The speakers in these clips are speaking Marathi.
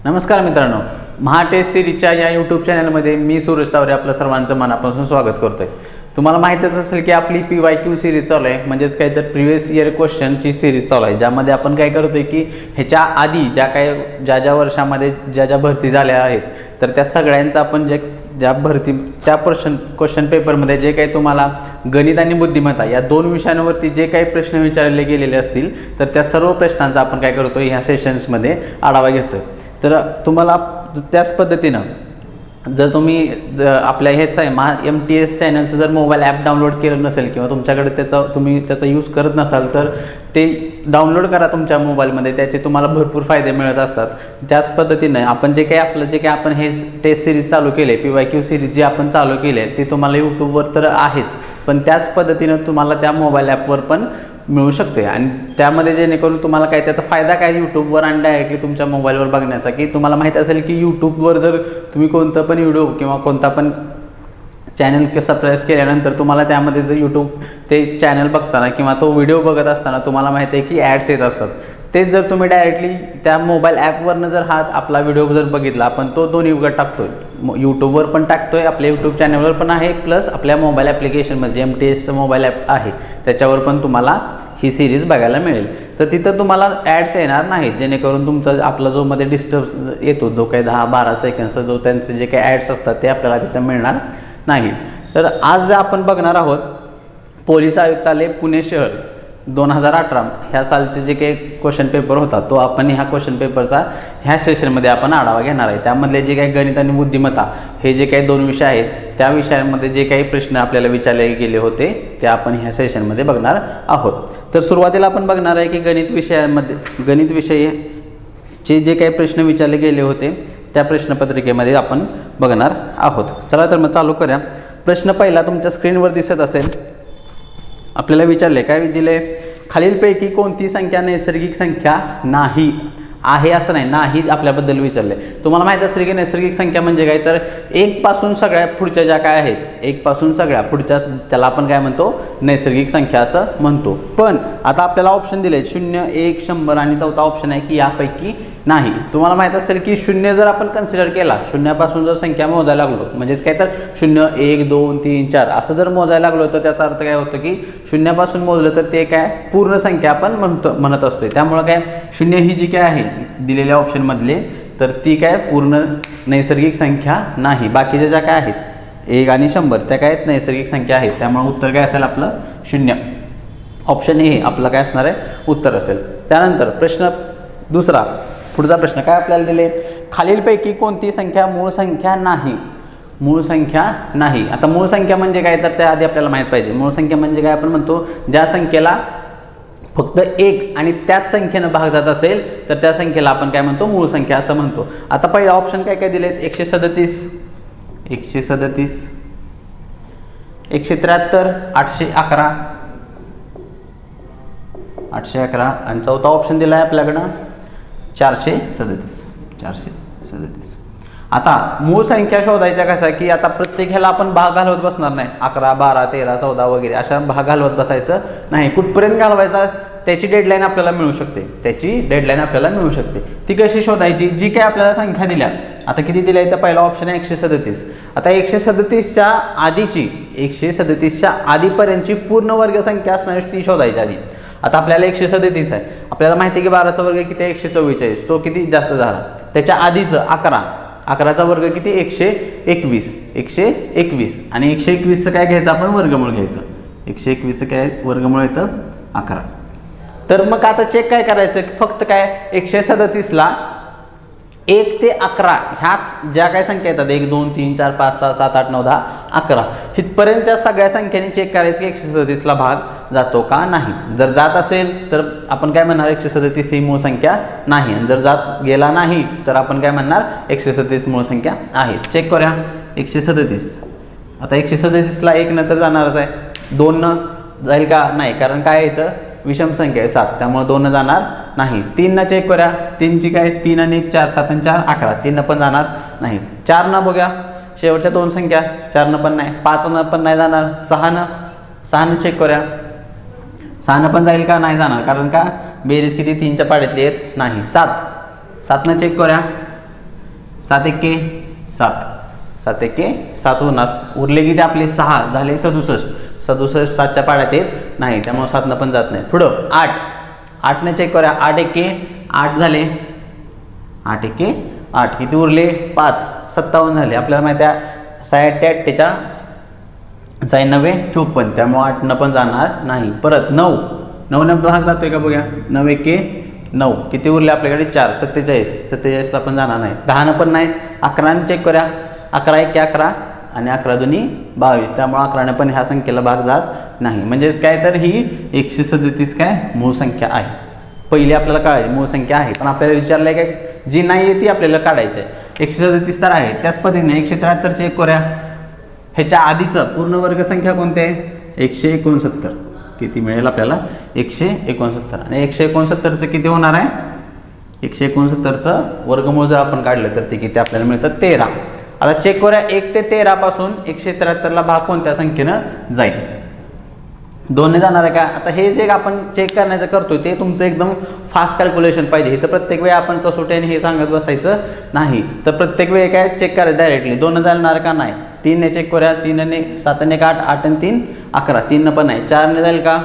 नमस्कार मित्रांनो, महा टेस्ट सिरीजच्या या यूट्यूब चॅनलमध्ये मी सुरेश तावरे आपलं सर्वांचं मनापासून स्वागत करतोय। तुम्हाला माहितीच असेल की आपली PYQ सिरीज चालू आहे, म्हणजेच काय तर प्रिव्हियस इयर क्वेश्चनची सिरीज चालू आहे, ज्यामध्ये आपण काय करतोय की ह्याच्या आधी ज्या वर्षामध्ये ज्या भरती झाल्या आहेत तर त्या सगळ्यांचा आपण ज्या भरती त्या क्वेश्चन पेपरमध्ये जे काही तुम्हाला गणित आणि बुद्धिमत्ता या दोन विषयांवरती जे काही प्रश्न विचारले गेलेले असतील तर त्या सर्व प्रश्नांचा आपण काय करतोय ह्या सेशन्समध्ये आढावा घेतोय। तर तुम्हाला त्याच पद्धतीनं जर तुम्ही आपल्या हेच आहे MTS चॅनलचं जर मोबाईल ॲप डाउनलोड केलं नसेल किंवा तुमच्याकडे तुम्ही त्याचा यूज करत नसाल तर ते डाउनलोड करा तुमच्या मोबाईलमध्ये, त्याचे तुम्हाला भरपूर फायदे मिळत असतात। त्याच पद्धतीने आपण जे काही आपण हे टेस्ट सिरीज चालू केले, PYQ सिरीज जी आपण चालू केली आहे ती तुम्हाला यूट्यूबवर तर आहेच, पण त्याच पद्धतीनं तुम्हाला त्या मोबाईल ॲपवर पण मिळू शकते। आणि त्यामध्ये जेणेकरून तुम्हाला काय त्याचा फायदा काय यूट्यूबवर आणि डायरेक्टली तुमच्या मोबाईलवर बघण्याचा, की तुम्हाला माहिती असेल की यूट्यूबवर जर तुम्ही कोणता पण व्हिडिओ किंवा कोणता पण चॅनल सबस्क्राईब केल्यानंतर तुम्हाला त्यामध्ये जर यूट्यूब ते चॅनल बघताना किंवा तो व्हिडिओ बघत असताना तुम्हाला माहिती आहे की ॲड्स येत असतात। तेच जर तुम्ही डायरेक्टली त्या मोबाईल ॲपवरनं जर आपला व्हिडिओ जर बघितला, आपण तो दोन्ही उघड टाकतोय, यूट्यूबवर पण टाकतोय, आपल्या यूट्यूब चॅनलवर पण आहे, प्लस आपल्या मोबाईल ॲप्लिकेशनमध्ये MTSचं मोबाईल ॲप आहे त्याच्यावर पण तुम्हाला ही सिरीज बघायला मिळेल। तर तिथं तुम्हाला ॲड्स येणार नाहीत, जेणेकरून तुमचा आपला जो मध्ये डिस्टर्ब येतो जो काही 10-12 सेकंडचा जो त्यांचे जे काही ॲड्स असतात ते आपल्याला तिथं मिळणार नाहीत। तर आज आपण बघणार आहोत पोलीस आयुक्तालय पुणे शहर 2018 ह्या सालचे जे काही क्वेश्चन पेपर होता तो आपण ह्या क्वेश्चन पेपरचा ह्या सेशनमध्ये आपण आढावा घेणार आहे। त्यामधले जे काही गणित आणि बुद्धिमत्ता हे जे काही दोन विषय आहेत त्या विषयांमध्ये जे काही प्रश्न आपल्याला विचारले गेले होते ते आपण ह्या सेशनमध्ये बघणार आहोत। तर सुरुवातीला आपण बघणार आहे की गणित विषयाचे जे काही प्रश्न विचारले गेले होते त्या प्रश्नपत्रिकेमध्ये आपण बघणार आहोत। चला तर मग चालू करूया। प्रश्न पहिला तुमच्या स्क्रीनवर दिसत असेल, आपल्याला विचारले काय दिले, खालीलपैकी कोणती संख्या नैसर्गिक संख्या नाही आहे, असं नाही आपल्याबद्दल विचारले। तुम्हाला माहिती असेल की नैसर्गिक संख्या म्हणजे काय तर एक पासून सगळ्या पुढच्या ज्या काय आहेत, एक पासून सगळ्या पुढच्या त्याला आपण काय म्हणतो नैसर्गिक संख्या असं म्हणतो। पण आता आपल्याला ऑप्शन दिले 0, 1, 100 आणि चौथा ऑप्शन आहे की यापैकी नाही। तुम्हाला माहित असेल की 0 जर आपण कन्सिडर केला, शून्यापासून जर संख्या मोजायला लागलो म्हणजेच काय तर 0, 1, 2, 3, 4 असं जर मोजायला लागलो तर त्याचा अर्थ काय होतं की शून्यापासून मोजलं तर ते काय पूर्ण संख्या आपण म्हणत असतोय। त्यामुळे काय 0 ही जी काय आहे दिलेल्या ऑप्शनमधले तर ती काय पूर्ण नैसर्गिक संख्या नाही। बाकीच्या ज्या काय आहेत 1 आणि 100 त्या काय नैसर्गिक संख्या आहेत, त्यामुळे उत्तर काय असेल आपलं 0। ऑप्शन ए आपलं काय असणार आहे उत्तर असेल। त्यानंतर प्रश्न दुसरा, पुढचा प्रश्न काय आपल्याला दिले, खालीलपैकी कोणती संख्या मूळ संख्या नाही। मूळ संख्या नाही, आता मूळ संख्या म्हणजे काय तर त्याआधी आपल्याला माहीत पाहिजे मूळ संख्या म्हणजे काय। आपण म्हणतो ज्या संख्येला फक्त 1 आणि त्याच संख्येनं भाग जात असेल तर त्या संख्येला आपण काय म्हणतो मूळ संख्या असं म्हणतो। आता पहिला ऑप्शन काय काय दिलेत, 137, 137, 173, 811, 811 आणि चौथा ऑप्शन दिला आहे आपल्याकडं 437, 437। आता मूळ संख्या शोधायच्या कशा की आता प्रत्येक ह्याला आपण भाग घालवत बसणार नाही, 11, 12, 13, 14 वगैरे अशा भाग घालवत बसायचं नाही, कुठपर्यंत घालवायचा त्याची डेडलाईन आपल्याला मिळू शकते। ती कशी शोधायची, जी काही आपल्याला संख्या दिल्या, आता किती दिल्या आहे तर पहिला ऑप्शन आहे 137। आता 137च्या आधीची 137च्या आधीपर्यंतची पूर्ण वर्ग संख्या असणारी ती शोधायची आधी। आता आपल्याला 137 आहे, आपल्याला माहिती आहे की 12चा वर्ग किती आहे 144, तो किती जास्त झाला। त्याच्या आधीचं 11चा वर्ग किती 121 आणि 121चं काय घ्यायचं आपण वर्गमूळ घ्यायचं, 121चं काय वर्गमूळ येतं 11। तर मग आता चेक काय करायचं, फक्त काय 137ला 1 ते 11 ह्या ज्या काय संख्या येतात 1, 2, 3, 4, 5, 6, 7, 8, 9, 10, 11 इथपर्यंत त्या सगळ्या संख्येने चेक करायचं की 137ला भाग जातो का नाही। जर जात असेल तर आपण काय म्हणणार 137 ही मूळ संख्या नाही, आणि जर जात गेला नाही तर आपण काय म्हणणार 137 मूळ संख्या आहे। चेक करूया 137। आता 137ला 1 नंतर जाणारच आहे, 2 न जाईल का नाही, कारण काय इथं विषम संख्या आहे 7, त्यामुळे 2 जाणार नाही। 3 न चेक करूया, 3ची काय 3 आणि 1 4, 7 आणि 4 11, 3 पण जाणार नाही। 4 न बघूया, शेवटच्या 2 संख्या 4 न पण नाही, 5 न पण नाही जाणार, 6 न चेक करूया, 6 न पण जाईल का नाही जाणार, कारण का बेरीज किती 3च्या पाड्यातली आहेत नाही। 7 न चेक करूया, 7 एके 7, 7 एके 7 होणार. उरले किती आपले 6 झाले 67. 67 7च्या पाड्यात येत नाही त्यामुळे 7 पण जात नाही. पुढं 8, 8ने चेक करूया. 8 एके 8 झाले. 8 एके 8 किती उरले 5, 57 झाले. आपल्याला माहिती आहे 6 8 48, 6 9 54 त्यामुळे 8 पण जाणार नाही. परत 9, 9 भाग जातोय का बघूया. 9 एके 9 किती उरले आपल्याकडे 4, 47, 47ला पण जाणार नाही. 10 पण नाही. 11ने चेक करूया. 11 एके 11 आणि 11 दुनी 22 त्यामुळे 11ने पण ह्या संख्येला भाग जात नाही. म्हणजेच काय तर ही 137 काय मूळ संख्या आहे. पहिली आपल्याला काढायची मूळ संख्या आहे पण आपल्याला विचारलंय काय जी नाही आहे ती आपल्याला काढायची आहे. 137 तर आहे. त्याच पद्धतीने 173 चेक करूया. ह्याच्या आधीचं पूर्ण वर्ग संख्या कोणती आहे 169. किती मिळेल आपल्याला 169 आणि 169चं किती होणार आहे 169चं वर्गमूळ जर आपण काढलं तर ते किती आपल्याला मिळतं 13. आता चेक करूया 1 ते 13 पासून 173ला भाग कोणत्या संख्येनं जाईल 2 ने जाणार आहे का. आता हे जे आपण चेक करण्याचं करतोय ते तुमचं एकदम फास्ट कॅल्क्युलेशन पाहिजे. इथं प्रत्येक वेळी आपण कसोट्याने हे सांगत बसायचं नाही तर प्रत्येक वेळी काय चेक करायचं डायरेक्टली. 2 जाणार का नाही. 3 ने चेक करूया. 3 ने 7 ने 8, 8 आणि 3 11, 3 पण नाही. 4 ने जाईल का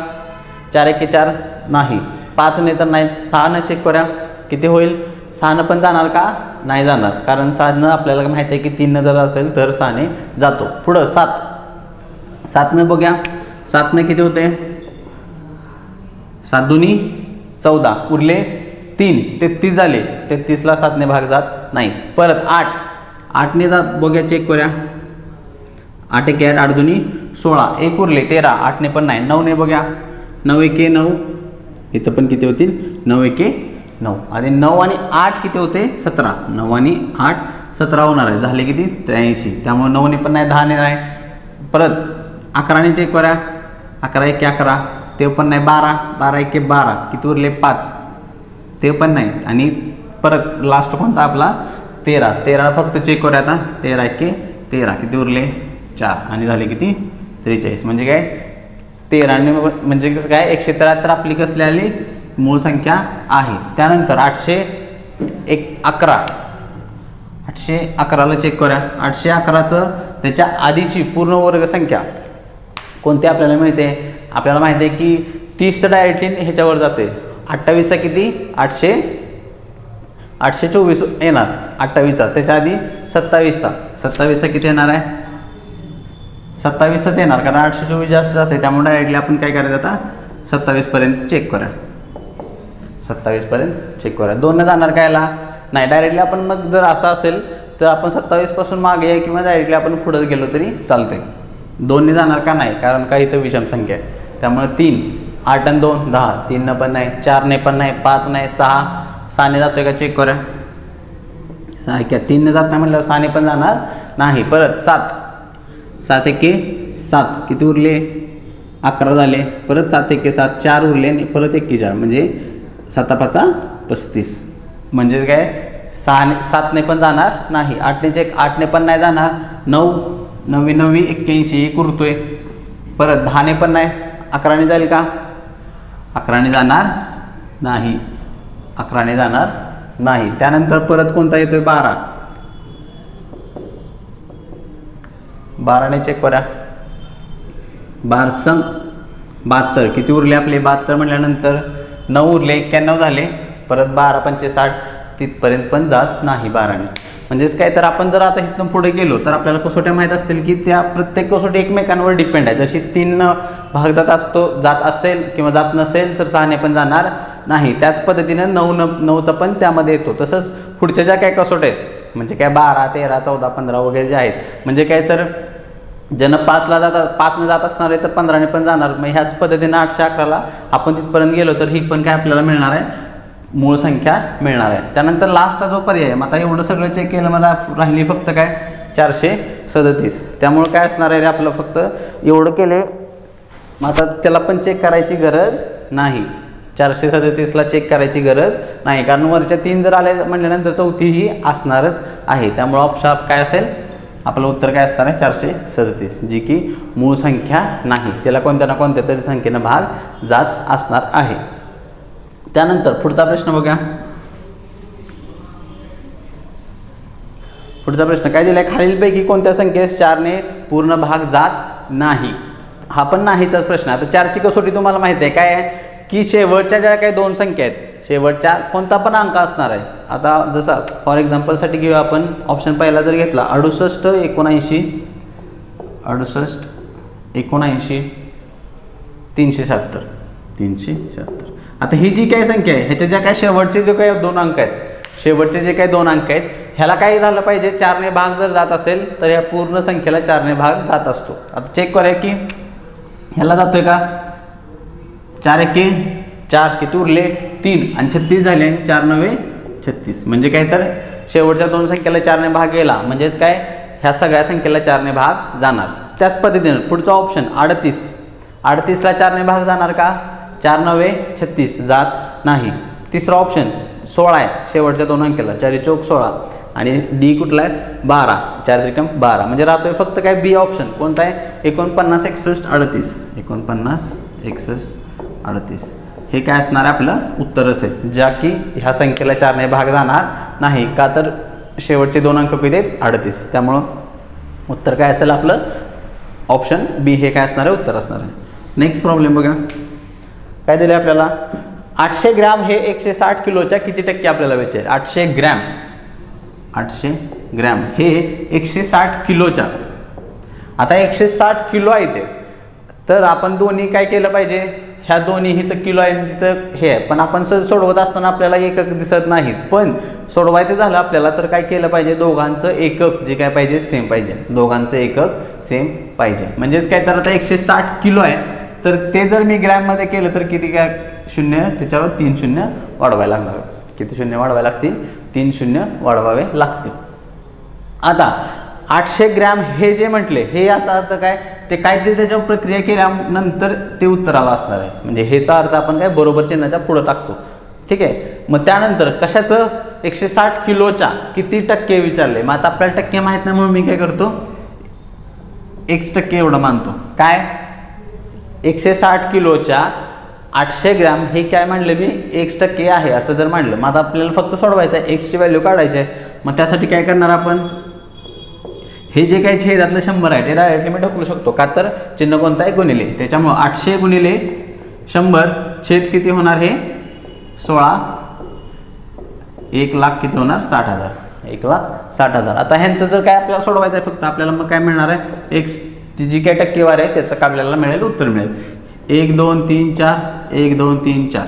4 एके 4 नाही. 5 ने तर नाही. 6 ने चेक करूया किती होईल. 6 पण जाणार का नाही जाणार कारण 6 आपल्याला माहिती आहे की 3 जर असेल तर 6 ने जातो. पुढं 7, 7 ने बघूया. 7 ने किती होते 7 दुनी 14 उरले 3, 33 झाले. 33ला 7 ने भाग जात नाही. परत 8, 8 ने जात बघूया चेक करूया. 8 एके 8, 8 दुनी 16 1 उरले 13. 8 ने पण नाही. 9 ने बघूया. 9 एके 9 इथं पण किती होतील 9 एके 9 आणि 9 आणि 8 किती होते 17. 9 आणि 8 17 होणार आहे. झाले किती 83 त्यामुळे 9 ने पण नाही. 10 ने नाही. परत 11 ने चेक करूया. 11 एके 11 ते पण नाही. 12, 12 एके 12 किती उरले 5 ते पण नाही. आणि परत लास्ट कोणता आपला 13, 13 फक्त चेक करूया. आता 13 एके 13 किती उरले 4 आणि झाले किती 43. म्हणजे काय 13 म्हणजे कसं काय 173 आपली कसली आली मूळ संख्या आहे. त्यानंतर 811, 811ला चेक करूया. 811चं त्याच्या आधीची पूर्ण वर्ग संख्या कोणती आपल्याला मिळते. आपल्याला माहिती आहे की 30चं डायरेक्टली ह्याच्यावर जाते. 28चा किती 824 येणार 28चा. त्याच्या आधी 27चा किती येणार आहे 27चाच येणार कारण 824 जास्त जाते त्यामुळे डायरेक्टली आपण काय करायचं आता 27पर्यंत चेक करूया. 27पर्यंत चेक करूया. 2 ने जाणार कायला नाही. डायरेक्टली आपण मग जर असं असेल तर आपण 27 पासून मागे आहे किंवा डायरेक्टली आपण पुढे गेलो तरी चालते. 2 ने जाणार का नाही कारण काही इथं विषम संख्या आहे त्यामुळे 3, 8 आणि 2 10. 3 पण नाही. 4 ने पण नाही. 5 नाही. 6 ने जातोय का चेक करूया. 6 क्या 3 ने जात नाही म्हटल्यावर 6 ने पण जाणार नाही. परत 7, 7 एके 7 किती उरले 11 झाले. परत 7 एके 7 4 उरले आणि परत 41 म्हणजे 7 5 35. म्हणजेच काय 7 ने पण जाणार नाही. 8 ने चेक 8 ने पण नाही जाणार. 9 9 9 81 1 उरतोय. परत 10 ने पण नाही. 11 ने जाईल का 11 ने जाणार नाही. 11 ने जाणार नाही. त्यानंतर परत कोणता येतोय 12, 12 ने चेक करा. 12 72 किती उरले आपले 72 म्हटल्यानंतर 9 उरले 91 झाले. परत 12 पंचे 60 तिथपर्यंत पण जात नाही 12 ने. म्हणजेच काय तर आपण जर आता इथून पुढे गेलो तर आपल्याला कसोट्या माहीत असतील की त्या प्रत्येक कसोटी एकमेकांवर डिपेंड आहे. जशी 3 भाग जात असेल किंवा जात नसेल तर 6 ने पण जाणार नाही. त्याच पद्धतीने 9चा पण त्यामध्ये येतो. तसंच पुढच्या ज्या काय कसोट्या आहेत म्हणजे काय 12 13 14 15 वगैरे जे आहेत म्हणजे काय तर ज्यांना 5 ने जात असणार आहे तर 15 ने पण जाणार. मग ह्याच पद्धतीने 811ला आपण तिथपर्यंत गेलो तर ही पण काय आपल्याला मिळणार आहे मूळ संख्या मिळणार आहे. त्यानंतर लास्टचा जो पर्याय आता एवढं सगळं चेक केलं मला राहिली फक्त काय 437. त्यामुळं काय असणार आहे रे आपलं फक्त एवढं केले. मग आता त्याला पण चेक करायची गरज नाही. 437ला चेक करायची गरज नाही कारण वरच्या 3 जर आले म्हटल्यानंतर चौथीही असणारच आहे. त्यामुळं ऑप्शन काय असेल आपलं उत्तर काय असणार आहे 437 जी की मूळ संख्या नाही. त्याला कोणत्या ना कोणत्या तरी संख्येनं भाग जात असणार आहे. त्यानंतर पुढचा प्रश्न बघा. पुढचा प्रश्न काय दिलाय, खालीलपैकी कोणत्या संख्येस 4ने पूर्ण भाग जात नाही. हा पण नाहीचाच प्रश्न. आता 4ची कसोटी तुम्हाला माहिती आहे काय आहे की शेवटच्या ज्या काही दोन संख्या आहेत शेवटच्या कोणता पण अंक असणार आहे. आता जसा फॉर एक्झाम्पलसाठी घेऊया आपण ऑप्शन पहिला जर घेतला 68 79 370. आता ही जी काही संख्या आहे ह्याच्या ज्या काही शेवटचे जे काही दोन अंक आहेत शेवटचे जे काही दोन अंक आहेत ह्याला काय झालं पाहिजे 4ने भाग जर जात असेल तर ह्या पूर्ण संख्येला 4ने भाग जात असतो. आता चेक करूया की ह्याला जातोय का 4 एके 4 किती उरले 3 आणि 36 झाले 4 9 36 म्हणजे काय तर शेवटच्या दोन संख्येला 4ने भाग गेला म्हणजेच काय ह्या सगळ्या संख्येला 4ने भाग जाणार. त्याच पद्धतीने पुढचा ऑप्शन 38ला 4ने भाग जाणार का 4 9 36 जात नाही. तिसरा ऑप्शन 16 आहे शेवटच्या दोन अंकेला 4 चौक 16 आणि डी कुठला आहे 12 4 त्रिकम 12 म्हणजे राहतोय फक्त काय बी ऑप्शन कोणता आहे 49 61 38 49 61 38 हे काय असणार आहे आपलं उत्तर असेल ज्या की ह्या संख्येला 4ने भाग जाणार नाही का तर शेवटचे दोन अंक किती आहेत 38 त्यामुळं उत्तर काय असेल आपलं ऑप्शन बी हे काय असणार आहे उत्तर असणार आहे. नेक्स्ट प्रॉब्लेम बघा काय दिलं आपल्याला 800 ग्रॅम हे 160 किलोच्या किती टक्के आपल्याला विचारेल. 800 ग्रॅम हे 160 किलोच्या. आता 160 किलो आहे ते तर आपण दोन्ही काय केलं पाहिजे ह्या दोन्ही इथं किलो आहे तिथं हे आहे पण आपण सोडवत असताना आपल्याला एकक दिसत नाहीत पण सोडवायचं झालं आपल्याला तर काय केलं पाहिजे दोघांचं एकक जे काय पाहिजे सेम पाहिजे दोघांचं एकक सेम पाहिजे. म्हणजेच काय तर आता 160 किलो आहे तर ते जर मी ग्रॅममध्ये केलं तर किती काय 0 त्याच्यावर 3 शून्य वाढवायला लागणार. किती शून्य वाढवायला लागतील 3 शून्य वाढवावे लागतील. आता 800 ग्रॅम हे जे म्हटले हे याचा अर्थ काय ते काहीतरी त्याच्यावर प्रक्रिया केल्यानंतर ते उत्तराला असणार आहे म्हणजे हेचा अर्थ आपण काय बरोबर चिन्हाच्या पुढे टाकतो. ठीक आहे मग त्यानंतर कशाचं 160 किलोच्या किती टक्के विचारले. मग आता आपल्याला टक्के माहीत नाही म्हणून मी काय करतो x% एवढं मानतो. काय 160 किलोच्या 800 ग्रॅम हे काय म्हणलं मी x% आहे असं जर मांडलं मग आता आपल्याला फक्त सोडवायचं आहे x ची व्हॅल्यू काढायची आहे. मग त्यासाठी काय करणार आपण हे जे काही छेदातलं 100 आहे ते डायरेक्टली मी ढकलू शकतो का तर चिन्ह कोणतं आहे गुणिले त्याच्यामुळं 800 गुणिले 100 छेद किती होणार हे 16 1 लाख किती होणार 60,000 1,60,000. आता ह्यांचं जर काय आपल्याला सोडवायचं आहे फक्त आपल्याला मग काय मिळणार आहे एक्स जी काय टक्केवार आहे त्याचं काय आपल्याला मिळेल उत्तर मिळेल 1 2 3 4 1 2 3 4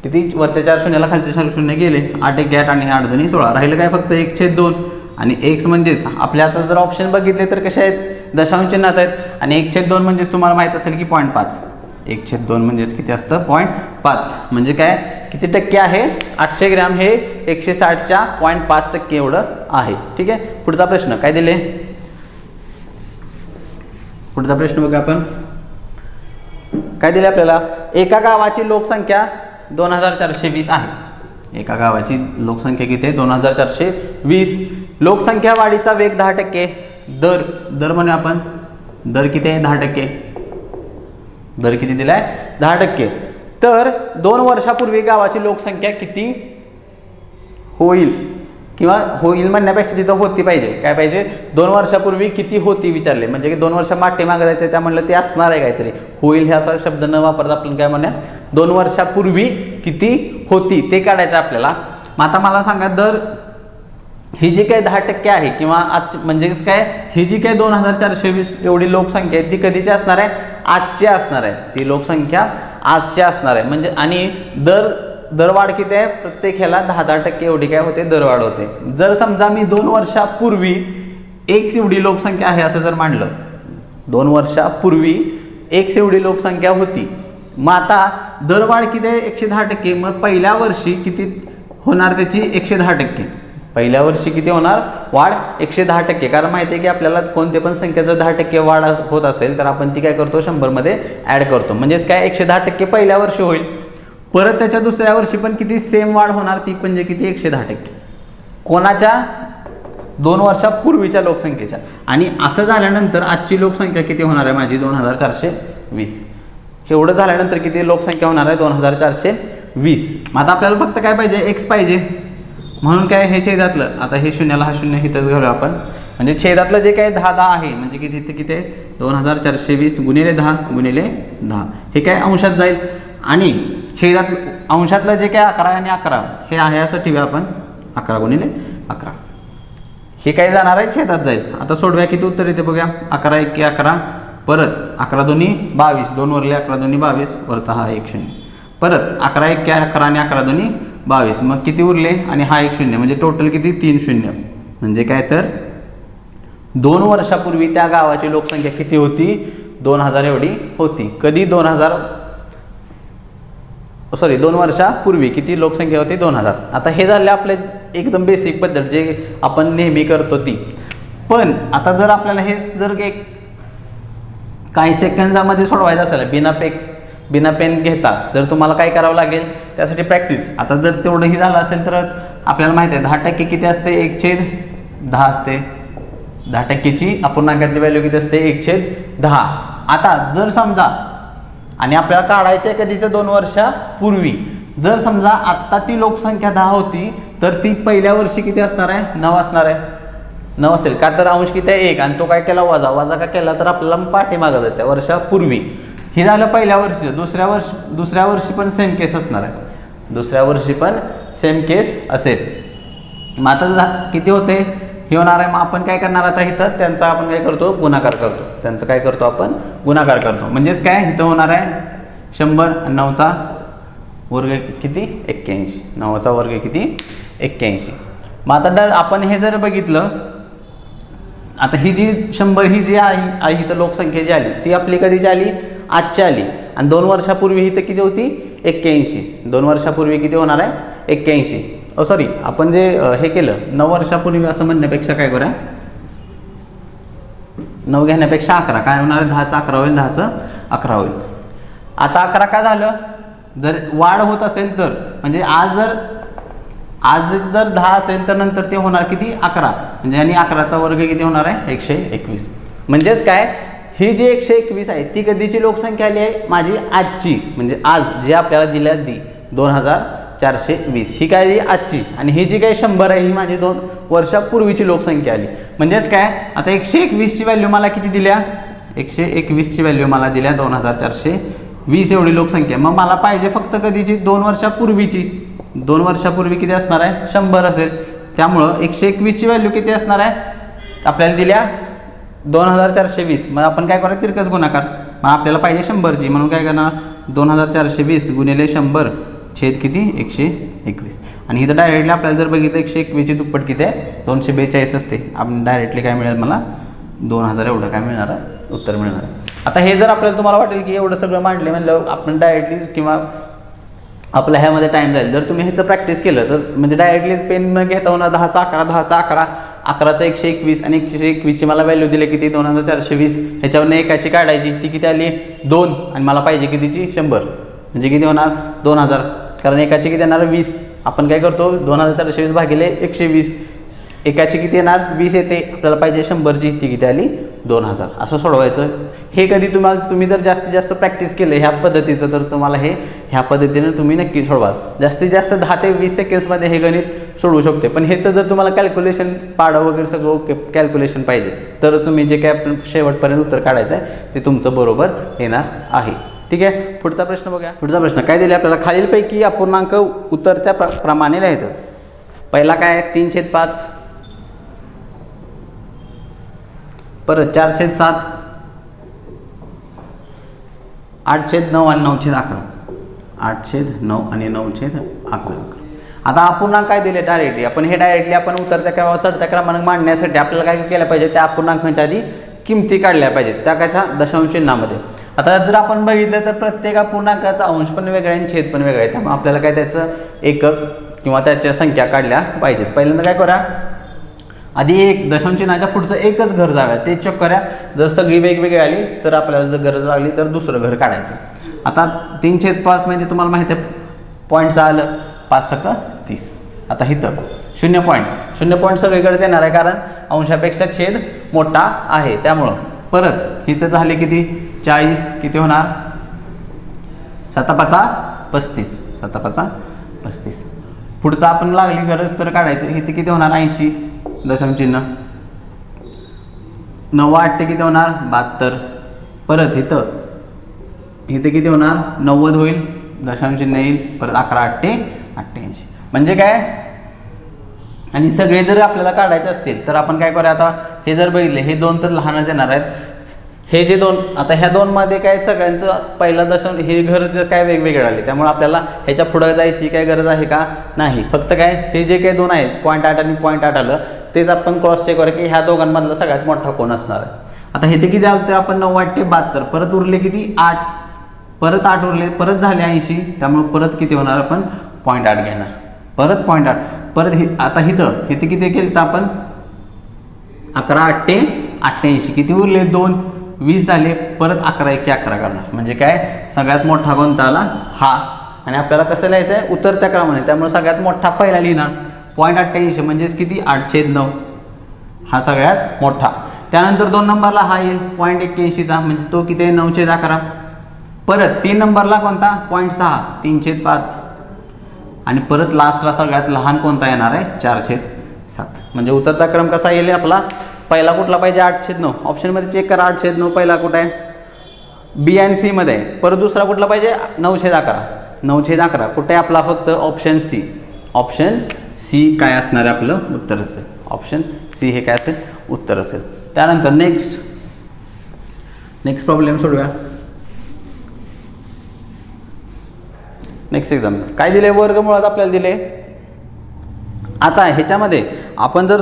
किती वरच्या 4 शून्याला खालचे 4 शून्य गेले 8 1 8 आणि 8 2 16 राहिलं काय फक्त 1/2 आणि x म्हणजेच आपल्या आता जर ऑप्शन बघितले तर कसे आहेत दशांश चिन्हात आहेत आणि 1/2 म्हणजेच तुम्हाला माहित असेल की 0.5 1/2 म्हणजेच किती असतं 0.5 म्हणजे काय किती टक्के आहे 800 ग्रॅम हे 160च्या 0.5% एवढं आहे. ठीक आहे पुढचा प्रश्न काय दिले पुढचा प्रश्न बघा आपण काय दिले आपल्याला एका गावाची लोकसंख्या 2420 आहे. एका गावाची लोकसंख्या किती आहे 2420. लोकसंख्या वाढीचा वेग 10%. दर म्हणूया आपण दर किती आहे 10%. दर किती दिलाय 10%. तर 2 वर्षापूर्वी गावाची लोकसंख्या किती होईल किंवा होईल म्हणण्यापेक्षा तिथं होती पाहिजे काय पाहिजे 2 वर्षापूर्वी किती होती विचारले म्हणजे की 2 वर्ष मागे जायचं त्या म्हणलं ते असणार आहे काहीतरी होईल हे असा शब्द न वापरता आपण काय म्हणूया 2 वर्षापूर्वी किती होती ते काढायचं आपल्याला. मग आता मला सांगा दर ही जी काही 10% आहे किंवा आज म्हणजेच काय ही जी काही 2420 एवढी लोकसंख्या आहे ती कधीची असणार आहे आजची असणार आहे. ती लोकसंख्या आजची असणार आहे म्हणजे आणि दरवाढ किती आहे प्रत्येक ह्याला 10% एवढी काय होते दरवाढ होते. जर समजा मी 2 वर्षापूर्वी x एवढी लोकसंख्या आहे असं जर मांडलं 2 वर्षापूर्वी x एवढी लोकसंख्या होती मग आता दरवाढ किती आहे 110%. मग पहिल्या वर्षी किती होणार त्याची 110%. पहिल्या वर्षी किती होणार वाढ 110% कारण माहिती आहे की आपल्याला कोणते पण संख्येचं 10% वाढ होत असेल तर आपण ती काय करतो 100 मध्ये ऍड करतो म्हणजेच काय 110% पहिल्या वर्षी होईल. परत त्याच्या दुसऱ्या वर्षी पण किती सेम वाढ होणार ती म्हणजे किती 110% कोणाच्या 2 वर्षापूर्वीच्या लोकसंख्येच्या. आणि असं झाल्यानंतर आजची लोकसंख्या किती होणार आहे माझी 2420. एवढं झाल्यानंतर किती लोकसंख्या होणार आहे 2420. मग आता आपल्याला फक्त काय पाहिजे x पाहिजे म्हणून काय हे छेदातलं, आता हे शून्याला हा शून्य इथंच घालूया आपण, म्हणजे छेदातलं जे काय 10 आहे म्हणजे किती इथे किती आहे 2420 गुणिले 10 गुणिले 10 हे काय अंशात जाईल, आणि छेदात अंशातलं जे काय 11 आणि 11 हे आहे असं ठेवूया आपण 11 गुणिले 11 हे काय जाणार आहे छेदात जाईल. आता सोडव्या किती उत्तर येते बघूया. 11 एके 11 परत 11 दोन्ही 22 2 वरले 11 दोन्ही 22 वरचा हा 1 0 परत 11 एके 11 आणि 11 दोन्ही 22 मग किती उरले आणि हा 1 0 म्हणजे टोटल किती 3 0 म्हणजे काय तर 2 वर्षापूर्वी त्या गावाची लोकसंख्या किती होती 2000 एवढी होती. कधी 2 वर्षापूर्वी किती लोकसंख्या होती 2000. आता हे झाले आपले एकदम बेसिक पद्धत जे आपण नेहमी करतो ती. पण आता जर आपल्याला हे जर एक काही सेकंदामध्ये सोडवायचं असेल बिना पेन घेता तर तुम्हाला काय करावं लागेल त्यासाठी प्रॅक्टिस. आता जर तेवढंही झालं असेल तर आपल्याला माहिती आहे 10% किती असते 1/10 असते. 10%ची अपूर्णांकाची व्हॅल्यू किती असते 1/10. आता जर समजा आणि आपल्याला काढायचं आहे कधीचं 2 वर्षापूर्वी, जर समजा आत्ता ती लोकसंख्या 10 होती तर ती पहिल्या वर्षी किती असणार आहे 9 असणार आहे. 9 असेल का तर अंश किती आहे 1 आणि तो काय केला वजा का केला तर आपल्याला पाठीमागं जायचं वर्षापूर्वी. हे झालं पहिल्या वर्षी. दुसऱ्या वर्षी पण सेम केस असणार आहे. दुसऱ्या वर्षी पण सेम केस असेल. मग आता किती होते हे होणार आहे. मग आपण काय करणार आता इथं त्यांचा आपण काय करतो गुणाकार करतो. त्यांचं काय करतो आपण गुणाकार करतो. म्हणजेच काय इथं होणार आहे 100 आणि 9चा वर्ग किती 81. 9चा वर्ग किती 81. मग आता आपण हे जर बघितलं आता ही जी 100 ही जी आहे इथं लोकसंख्या जी आली ती आपली कधीची आली आजची आली. आणि 2 वर्षापूर्वी इथं किती होती 81. 2 वर्षापूर्वी किती होणार आहे 81. सॉरी आपण जे हे केलं 9 वर्षापूर्वी असं म्हणण्यापेक्षा काय करूया 9 घेण्यापेक्षा 11 काय होणार आहे 10चा 11 होईल 10चं 11 होईल. आता 11 का झालं जर वाढ होत असेल तर म्हणजे आज जर 10 असेल तर नंतर ते होणार किती 11 म्हणजे आणि 11चा वर्ग किती होणार आहे 121. म्हणजेच काय ही जी 121 आहे ती कधीची लोकसंख्या आली आहे माझी आजची म्हणजे आज जे आपल्याला जिल्ह्यात दी 2420 ही काय आजची. आणि ही जी काही 100 आहे ही माझी 2 वर्षापूर्वीची लोकसंख्या आली. म्हणजेच काय आता 121ची व्हॅल्यू मला किती दिल्या 121ची व्हॅल्यू मला दिल्या 2420 एवढी लोकसंख्या. मग मला पाहिजे फक्त कधीची 2 वर्षापूर्वीची. 2 वर्षापूर्वी किती असणार आहे 100 असेल. त्यामुळं 121ची व्हॅल्यू किती असणार आहे आपल्याला दिल्या 2420. मग आपण काय करूया तिरकस गुणाकार. मग आपल्याला पाहिजे 100ची म्हणून काय करणार 2420 गुणिले 100 छेद किती 121. आणि इथं डायरेक्टली आपल्याला जर बघितलं 121ची दुप्पट किती आहे 242 असते. आपण डायरेक्टली काय मिळेल मला 2000 एवढं काय मिळणार आहे उत्तर मिळणार आहे. आता हे जर आपल्याला तुम्हाला वाटेल की एवढं सगळं मांडले म्हणलं आपण डायरेक्टली किंवा आपल्या ह्यामध्ये टाईम जाईल. जर तुम्ही ह्याचं प्रॅक्टिस केलं तर म्हणजे डायरेक्टली पेन न घेता होणार 10चा 11 10चा 11 11चा 121 आणि 121ची मला व्हॅल्यू दिली किती 2420. ह्याच्यावरनं एकाची काढायची ती किती आली 2 आणि मला पाहिजे कितीची 100 म्हणजे किती होणार 2000. कारण एकाची किती येणार 20. आपण काय करतो 2420 भागिले 120 एकाची किती येणार 20 येते. आपल्याला पाहिजे 100ची ती किती आली 2000. असं सोडवायचं. हे कधी तुम्ही जर जास्तीत जास्त प्रॅक्टिस केलं ह्या पद्धतीचं तर तुम्हाला हे ह्या पद्धतीनं तुम्ही नक्की सोडवाल. जास्तीत जास्त 10 ते 20 सेकंड्समध्ये हे गणित सोडवू शकते. पण हे तर जर तुम्हाला कॅल्क्युलेशन पाडं वगैरे सगळं ओके कॅल्क्युलेशन पाहिजे तर तुम्ही जे काय आपण शेवटपर्यंत उत्तर काढायचं आहे ते तुमचं बरोबर येणार आहे. ठीक आहे. पुढचा प्रश्न बघा. पुढचा प्रश्न काय दिले आपल्याला खालीलपैकी अपूर्णांक उतरत्या क्रमाने लिहायचं. पहिला काय 3/5 परत 4/7 8/9 आणि 9/11 8/9 आणि 9/11. आता अपूर्णांक काय दिले डायरेक्टली आपण हे डायरेक्टली आपण उतरत्या किंवा चढत्या क्रमांक मांडण्यासाठी आपल्याला काय केलं पाहिजे त्या अपूर्णांकांच्या आधी किमती काढल्या पाहिजेत त्या काच्या दशांश चिन्हामध्ये. आता जर आपण बघितलं तर प्रत्येक अपूर्णांकाचा अंश पण वेगळा आहे आणि छेद पण वेगळा आहे. त्यामुळे आपल्याला काय त्याचं एकक किंवा त्याच्या संख्या काढल्या पाहिजेत. पहिल्यांदा काय करा आधी एक दशांश चिन्हाच्या पुढचं एकच घर जाव्या ते चेक करा. जर सगळी वेगवेगळी आली तर आपल्याला जर गरज लागली तर दुसरं घर काढायचं. आता 3/5 म्हणजे तुम्हाला माहिती आहे पॉईंटचं आलं 5 × 30. आता इथं 0 पॉईंट सगळीकडे येणार आहे कारण अंशापेक्षा छेद मोठा आहे. त्यामुळं परत इथं झाले किती 40 किती होणार 7×5 = 35 7×5 = 35. पुढचं आपण लागली गरज तर काढायचं. इथे किती होणार 80 दशांश चिन्ह. 9 8 किती होणार 72. परत इथे किती होणार 90 होईल दशांश चिन्ह येईल. परत 11 8 88. म्हणजे काय, आणि सगळे जर आपल्याला काढायचे असतील तर आपण काय करूया, आता हे जर बघितले हे दोन तर लहानच येणार आहेत. हे जे दोन, आता ह्या दोनमध्ये काय सगळ्यांचं पहिला दशांश हे घर जर काय वेगवेगळे आले, त्यामुळे आपल्याला ह्याच्या पुढं जायची काय गरज आहे का नाही. फक्त काय हे जे काही दोन आहेत 0.8 आणि 0.8 आलं तेच आपण क्रॉस चेक करूया की ह्या दोघांमधला सगळ्यात मोठा कोण असणार आहे. आता हे ते किती आलं आपण 9 8 72. परत उरले किती 8. परत 8 उरले, परत झाले 80. त्यामुळे परत किती होणार आपण 0.8 घेणार. परत 0.8. परत हे आता इथं किती केलं तर आपण 11 8 88. किती उरले 2 20 झाले. परत 11 1 11 करणार. म्हणजे काय सगळ्यात मोठा कोणता आला हा. आणि आपल्याला कसं लिहायचं आहे उतरत्या क्रमाने, त्यामुळे सगळ्यात मोठा पहिला लिहिणार 0.88 म्हणजेच किती 8/9 हा सगळ्यात मोठा. त्यानंतर 2 नंबरला हा येईल 0.81चा म्हणजे तो किती आहे 9/11. परत 3 नंबरला कोणता 0.6 3/5. आणि परत लास्टला सगळ्यात लहान कोणता येणार आहे 4/7. म्हणजे उतरता क्रम कसा येईल आपला, पहिला कुठला पाहिजे 8/9. ऑप्शनमध्ये चेक करा 8/9 पहिला कुठं आहे बी आणि सी मध्ये आहे. परत दुसरा कुठला पाहिजे 9/11. 9/11 कुठे आहे आपला फक्त ऑप्शन सी. ऑप्शन सी काय असणार आहे आपलं उत्तर असेल. ऑप्शन सी हे काय असेल उत्तर असेल. त्यानंतर नेक्स्ट प्रॉब्लेम सोडूया. नेक्स्ट एक्झाम काय दिले वर्गमुळात आपल्याला दिले. आता ह्याच्यामध्ये आपण जर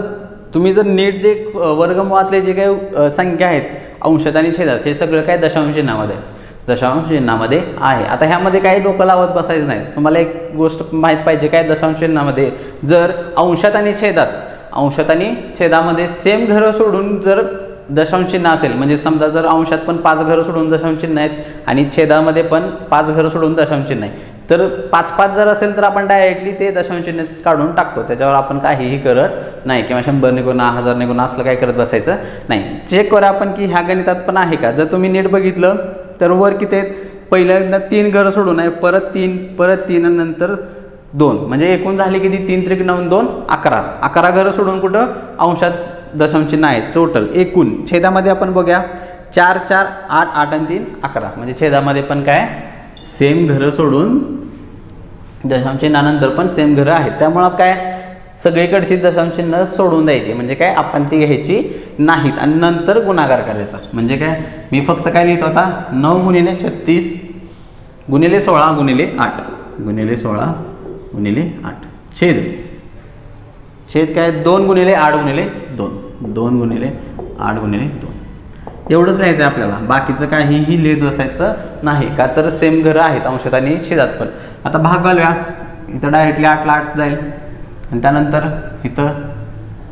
तुम्ही जर नीट जे वर्गमुळातले जे काही संख्या आहेत अंशात आणि छेदात हे सगळं काय दशांश चिन्हामध्ये आहे. आता ह्यामध्ये काही डोकं लावत बसायचं नाही. तुम्हाला एक गोष्ट माहीत पाहिजे काय दशांश चिन्हामध्ये जर अंशात आणि छेदामध्ये सेम घरं सोडून जर दशांश चिन्ह असेल, म्हणजे समजा जर अंशात पण 5 घरं सोडून दशांश चिन्ह आहेत आणि छेदामध्ये पण 5 घरं सोडून दशांश चिन्ह आहे, तर 5 जर असेल तर आपण डायरेक्टली ते दशांश चिन्ह काढून टाकतो. त्याच्यावर आपण काहीही करत नाही किंवा 100 ने गुणा 1000 ने गुणा असलं काय करत बसायचं नाही. चेक करा आपण की ह्या गणितात पण आहे का. जर तुम्ही नीट बघितलं तर वर किती आहेत पहिल्यांदा 3 घरं सोडून आहे, परत 3 आणि नंतर 2 म्हणजे एकूण झाले किती 3 त्रिक 9 2 11. 11 घरं सोडून कुठं अंशात दशांश चिन्ह आहे टोटल. एकूण छेदामध्ये आपण बघूया 4 4 8 8 आणि 3 11. म्हणजे छेदामध्ये पण काय सेम घरं सोडून दशांश चिन्हानंतर पण सेम घरं आहेत. त्यामुळं काय सगळीकडची दशांश चिन्ह सोडून द्यायची. म्हणजे काय आपण ती घ्यायची नाहीत आणि नंतर गुणाकार करायचा. म्हणजे काय मी फक्त काय लिहित होता 9 × 36 × 16 × 8 16 × 8 छेद काय 2 × 8 × 2 2 × 8 × 2 एवढंच लिहायचं आहे आपल्याला. बाकीचं काहीही लिहित बसायचं नाही का तर सेम घरं आहेत अंशात आणि छेदात पण. आता भाग घालूया. इथं डायरेक्टली 8 ला 8 जाईल आणि त्यानंतर इथं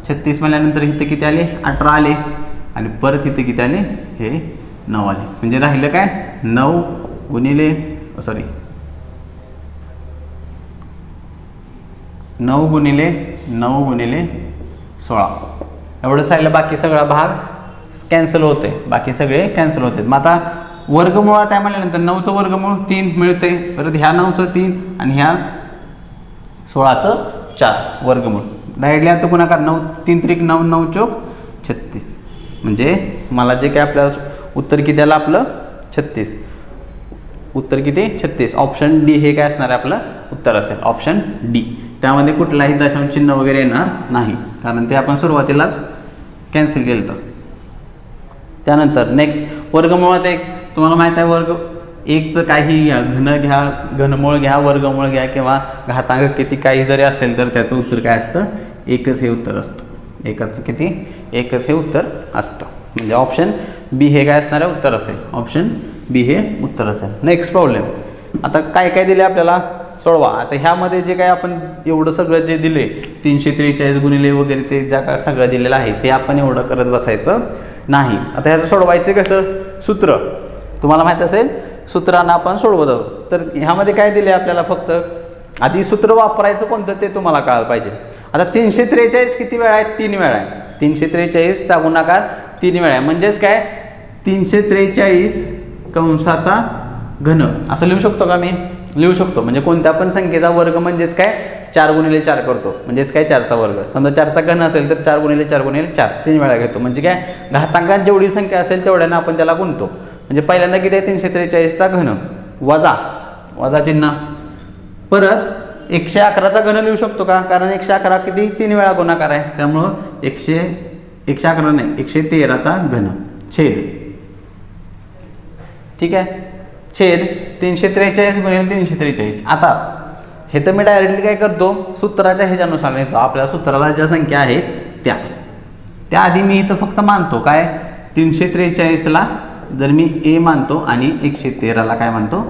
36 म्हणल्यानंतर इथं किती आले 18 आले आणि परत इथं किती आले हे 9 आले. म्हणजे राहिलं काय 9 × 16 एवढंच राहिलं. बाकी सगळा भाग कॅन्सल होते. बाकी सगळे कॅन्सल होते. मग आता वर्गमुळात आहे म्हणल्यानंतर 9चं वर्गमूळ 3 मिळते. परत ह्या 9चं 3 आणि ह्या 16चं 4 वर्गमूळ. डायरेक्टली आता गुणाकार 9 3 त्रिक 9 9 चौक 36. म्हणजे मला जे काय आपल्याला उत्तर किती आलं आपलं 36. उत्तर किती 36. ऑप्शन डी हे काय असणार आहे आपलं उत्तर असेल. Option D. त्यामध्ये कुठलाही दशांश चिन्ह वगैरे येणार नाही कारण ते आपण सुरुवातीलाच कॅन्सल केलं. तर त्यानंतर नेक्स्ट वर्गमुळात एक तुम्हाला माहीत आहे वर्ग एकचं काही घ्या घनमूळ घ्या वर्गमूळ घ्या किंवा घातांक किती काही जरी असेल तर त्याचं उत्तर काय असतं एकच हे उत्तर असतं. एकच हे उत्तर असतं. म्हणजे ऑप्शन बी हे काय असणार आहे उत्तर असेल. ऑप्शन बी हे उत्तर असेल. Next problem. आता काय काय दिले आपल्याला सोडवा. आता ह्यामध्ये जे काय आपण एवढं सगळं जे दिले 343 गुणिले वगैरे ते ज्या काय सगळं दिलेलं आहे ते आपण एवढं करत बसायचं नाही. आता ह्याचं सोडवायचं कसं सूत्र तुम्हाला माहीत असेल. सूत्रांना आपण सोडवत आहोत. तर ह्यामध्ये काय दिले आपल्याला फक्त आधी सूत्र वापरायचं कोणतं ते तुम्हाला कळायला पाहिजे. आता 343 किती वेळा आहे 3 वेळा आहे. 343चा गुणाकार 3 वेळा आहे. म्हणजेच काय 343 कंसाचा घन असं लिहू शकतो का मी. लिहू शकतो. म्हणजे कोणत्या पण संख्येचा वर्ग म्हणजेच काय 4 गुणिले 4 करतो, म्हणजेच काय 4चा वर्ग. समजा 4चा घन असेल तर 4 गुणिले 4 गुणिले 4 3 वेळा घेतो. म्हणजे काय घातांकात जेवढी संख्या असेल तेवढ्यानं आपण त्याला गुणतो. म्हणजे पहिल्यांदा किती आहे 343चा घन वजा चिन्ह. परत 111चा घन लिहू शकतो का, कारण 111 किती 3 वेळा गुणाकार आहे, त्यामुळं 111 नाही 113चा घन छेद. ठीक आहे, छेद 343 गुणिले 343. आता हे तर मी डायरेक्टली काय करतो सूत्राच्या ह्याच्यानुसार लिहितो. आपल्या सूत्राला ज्या संख्या आहेत त्या आधी मी इथं फक्त मानतो काय 343ला जर मी ए मानतो आणि 113ला काय मानतो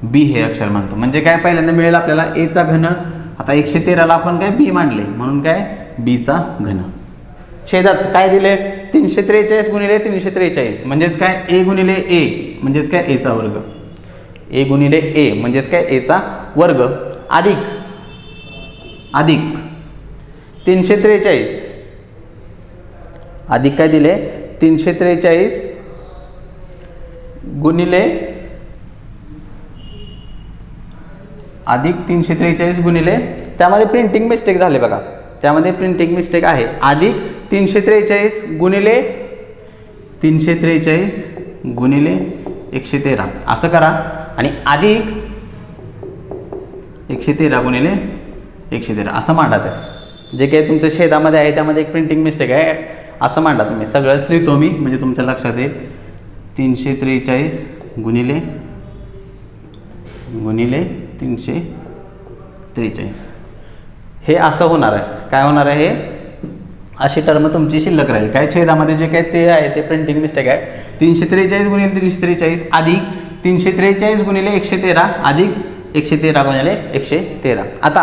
बी हे अक्षर मानतो. म्हणजे काय पहिल्यांदा मिळेल आपल्याला एचा घन. आता 113ला आपण काय बी मांडले म्हणून काय बीचा घन. छेदात काय दिले 343 गुणिले 343 म्हणजेच काय ए गुणिले ए म्हणजेच काय एचा वर्ग. ए गुणिले ए म्हणजेच काय एचा वर्ग अधिक 343 अधिक काय दिले 343 गुणिले अधिक 343 गुणिले त्यामध्ये प्रिंटिंग मिस्टेक झाले बघा, त्यामध्ये प्रिंटिंग मिस्टेक आहे. अधिक 343 गुणिले 343 गुणिले 113 असं करा आणि अधिक 113 गुणिले 113 असं मांडा. ते जे काही तुमच्या छेदामध्ये आहे त्यामध्ये एक प्रिंटिंग मिस्टेक आहे असं मांडा तुम्ही. सगळंच लिहितो मी म्हणजे तुमच्या लक्षात येईल. 343 गुणिले 343 हे असं होणार आहे. काय होणार आहे हे अशी टर्म तुमची शिल्लक राहील. काय छेदामध्ये जे काय ते आहे ते प्रिंटिंग मिस्टेक आहे. 343 गुणिले 343 अधिक 343 गुणिले 113 अधिक 113 गुणिले 113. आता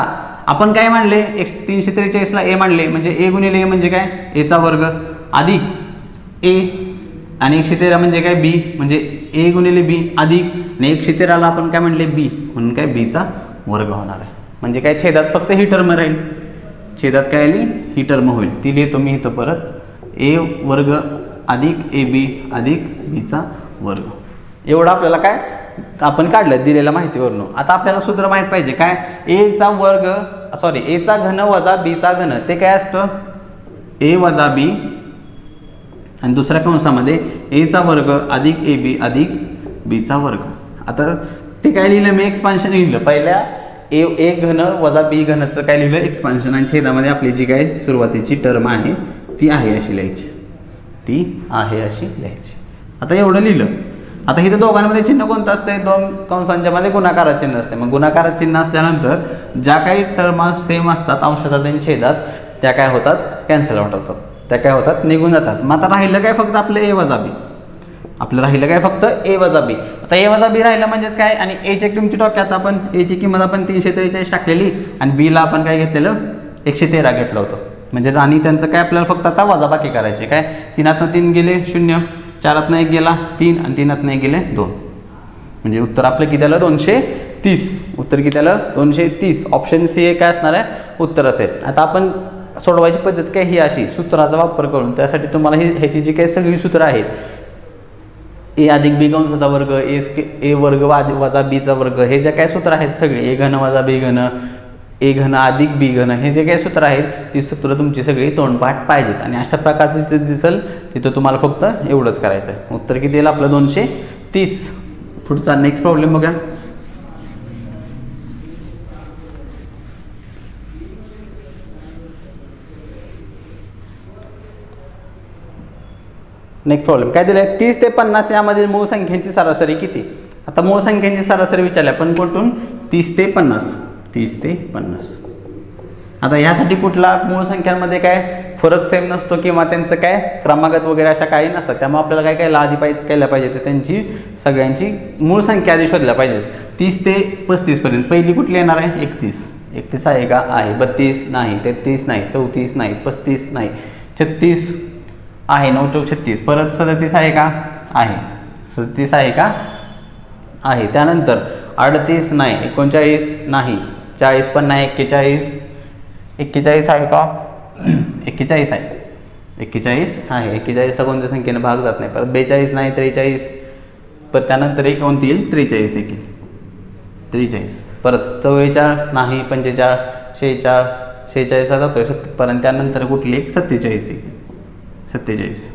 आपण काय मांडले 343ला ए मांडले म्हणजे ए गुणिले ए म्हणजे काय एचा वर्ग अधिक ए आणि 113 म्हणजे काय बी म्हणजे ए गुणिले बी अधिक आणि 113ला आपण काय म्हणले बी म्हणून काय बीचा वर्ग होणार आहे. म्हणजे काय छेदात फक्त ही टर्म राहील. छेदात काय आली ही टर्म होईल ती लिहितो मी इथं परत ए वर्ग अधिक ए बी अधिक बीचा वर्ग. एवढं आपल्याला काय आपण काढलं दिलेल्या माहितीवरून. आता आपल्याला सूत्र माहीत पाहिजे काय एचा घन वजा बीचा घन ते काय असतं ए वजा बी आणि दुसऱ्या कंसामध्ये एचा वर्ग अधिक ए बी अधिक बीचा वर्ग. आता ते काय लिहिलं मी एक्सपान्शन लिहिलं. पहिल्या ए घन वजा बी घनचं काय लिहिलं एक्सपान्शन आणि छेदामध्ये आपली जी काय सुरुवातीची टर्म आहे ती आहे अशी लिहायची. आता एवढं लिहिलं. आता इथं दोघांमध्ये चिन्ह कोणतं असतंय 2 कंसांच्या मध्ये गुणाकारात चिन्ह असते. मग गुणाकारात चिन्ह असल्यानंतर ज्या काही टर्म सेम असतात अंशात आणि छेदात त्या काय होतात कॅन्सल आउट होतात, त्या काय होतात निघून जातात. मग आता राहिलं काय फक्त आपलं ए वजा बी. आपलं राहिलं काय फक्त ए वजा बी. आता ए वजा बी राहिलं म्हणजेच काय आणि एची किंमत डोक्यात आपण एची किंमत आपण 343 टाकलेली आणि बीला आपण काय घेतलेलं 113 घेतलं होतं. म्हणजे आणि त्यांचं काय आपल्याला फक्त आता वजाबाकी करायचे. काय 3तनं 3 गेले 0, 4तनं 1 गेला 3 आणि 3तनं 1 गेले 2. म्हणजे उत्तर आपलं किती आलं 230. उत्तर किती आलं 230. ऑप्शन सी हे काय असणार आहे उत्तर असेल. आता आपण सोडवायची पद्धत काय ही अशी सूत्राचा वापर करून. त्यासाठी तुम्हाला ह्याची जी काही सगळी सूत्र आहेत ए अधिक बी कंसाचा वर्ग ए वर्ग वजा बीचा वर्ग हे जे काय सूत्र आहेत सगळे ए घन वजा बी घन ए घन अधिक बी घन हे जे काही सूत्र आहेत ती सूत्र तुमची सगळी तोंडपाठ पाहिजेत. आणि अशा प्रकारचं जिथं दिसेल तिथं तुम्हाला फक्त एवढंच करायचं आहे. उत्तर किती येईल आपलं 230. पुढचा नेक्स्ट प्रॉब्लेम बघा. नेक्स्ट प्रॉब्लेम काय दिलं आहे 30 ते 50 यामधील मूळ संख्यांची सरासरी किती. आता मूळ संख्यांची सरासरी विचारल्या पण कुठून 30 ते 50. आता ह्यासाठी कुठला मूळ संख्यांमध्ये काय फरक सेम नसतो किंवा त्यांचं काय क्रमागत वगैरे अशा काही नसतात. त्यामुळे आपल्याला काय केलं आधी केल्या पाहिजे तर त्यांची सगळ्यांची मूळ संख्या आधी शोधल्या पाहिजेत. 30 ते 35 पर्यंत पहिली कुठली येणार आहे 31 आहे का आहे 32 नाही 33 नाही 34 नाही 35 नाही 36 आहे 9 चौक 36 परत 37 आहे का आहे 37 आहे का आहे. त्यानंतर 38 नाही 39 नाही 40 पण नाही 41 आहे का 41 आहे 41ला कोणत्या संख्येने भाग जात नाही. परत 42 नाही 43 परत त्यानंतर एक कोणती येईल 43 येईल 43. परत 44 नाही, 45, 46, 46ला जातोय परंतु त्यानंतर कुठली एक 47 आहे. 47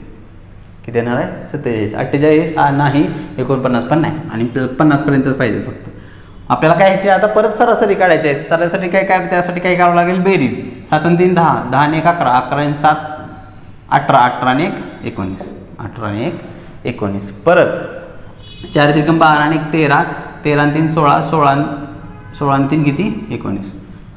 किती येणार आहे? 47. 48 नाही, 49 पण नाही आणि 50पर्यंतच पाहिजे फक्त. आपल्याला काय ह्याची आता परत सरासरी काढायची आहे. सरासरी काय काढायची? त्यासाठी काय करावं लागेल? बेरीज. 7 आणि 3 10, 10 आणि 1 11, 11 आणि 7 18, 18 आणि 1 19, 18 आणि 1 19. परत 4 त्रिकम 12 आणि 1 13, 13 आणि 3 16, 16 आणि 3 किती? 19.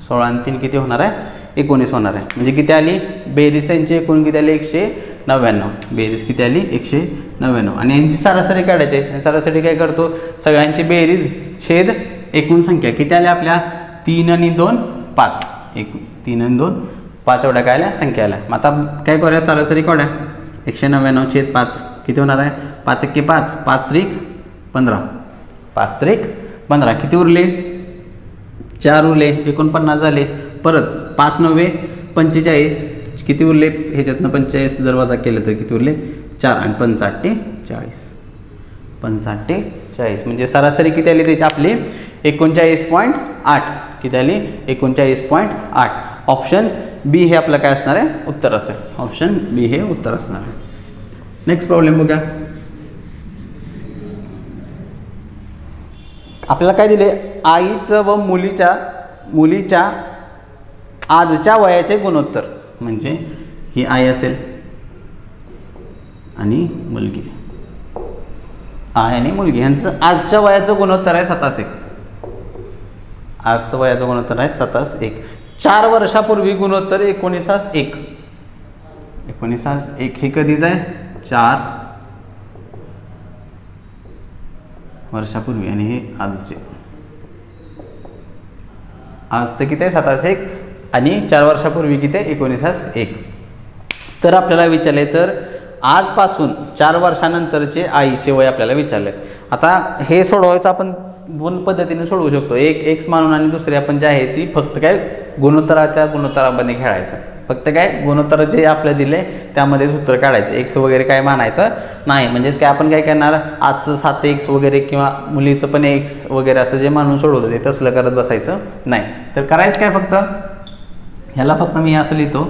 16 आणि 3 किती होणार आहे? 19 होणार आहे. म्हणजे किती आली बेरीज त्यांची? एकूण किती आली? 199. बेरीज किती आली? 199. आणि यांची सरासरी काढायची आहे. सरासरी काय करतो? सगळ्यांची बेरीज छेद एकूण संख्या किती आल्या आपल्या? 3 आणि 2 5. एकूण 3 आणि 2 5 एवढ्या काय आल्या? संख्या आल्या. मग आता काय करूया? सरासरी काढूया. 199 छेद 5 किती होणार आहे? 5 1 5, 5 त्रिक 15, 5 त्रिक 15. किती उरले? 4 उरले. 49 झाले. परत 5 9 45. किती उरले? ह्याच्यातनं 45 जर वजा केलं तर किती उरले? 4 आणि 5 8 40. 5 8 40 म्हणजे सरासरी किती आली त्याची आपली? 39.8. किती आली? 39.8. ऑप्शन बी हे आपलं काय असणार आहे? उत्तर असेल. ऑप्शन बी हे उत्तर असणार आहे. नेक्स्ट प्रॉब्लेम बघा. आपल्याला काय दिले? आईचं व मुलीच्या आजच्या वयाचे गुणोत्तर. म्हणजे ही आई असेल आणि मुलगी, आई आणि मुलगी यांचं आजच्या वयाचं गुणोत्तर आहे 27. आजचं वयाचं गुणोत्तर आहे 27. 4 वर्षापूर्वी गुणोत्तर 19:1. 19:1 हे कधीच आहे? 4 वर्षापूर्वी आणि हे आजचे. आजचं किती आहे? 27 आणि 4 वर्षापूर्वी किती आहे? 19:1. तर आपल्याला विचारले तर आजपासून 4 वर्षानंतरचे आईचे वय आपल्याला विचारले. आता हे सोडवायचं आपण 2 पद्धतीने सोडवू शकतो. एक एक्स मानून आणि दुसरी आपण जे आहे ती फक्त काय गुणोत्तरामध्ये खेळायचं. फक्त काय गुणोत्तर जे आपल्याला दिले त्यामध्ये सूत्र काढायचं. एक्स वगैरे काय मानायचं नाही. म्हणजेच काय आपण काय करणार? आजचं 7x वगैरे किंवा मुलीचं पण x वगैरे असं जे मानून सोडवलं ते तसलं करत बसायचं नाही. तर करायचं काय? फक्त ह्याला फक्त मी असं लिहितो.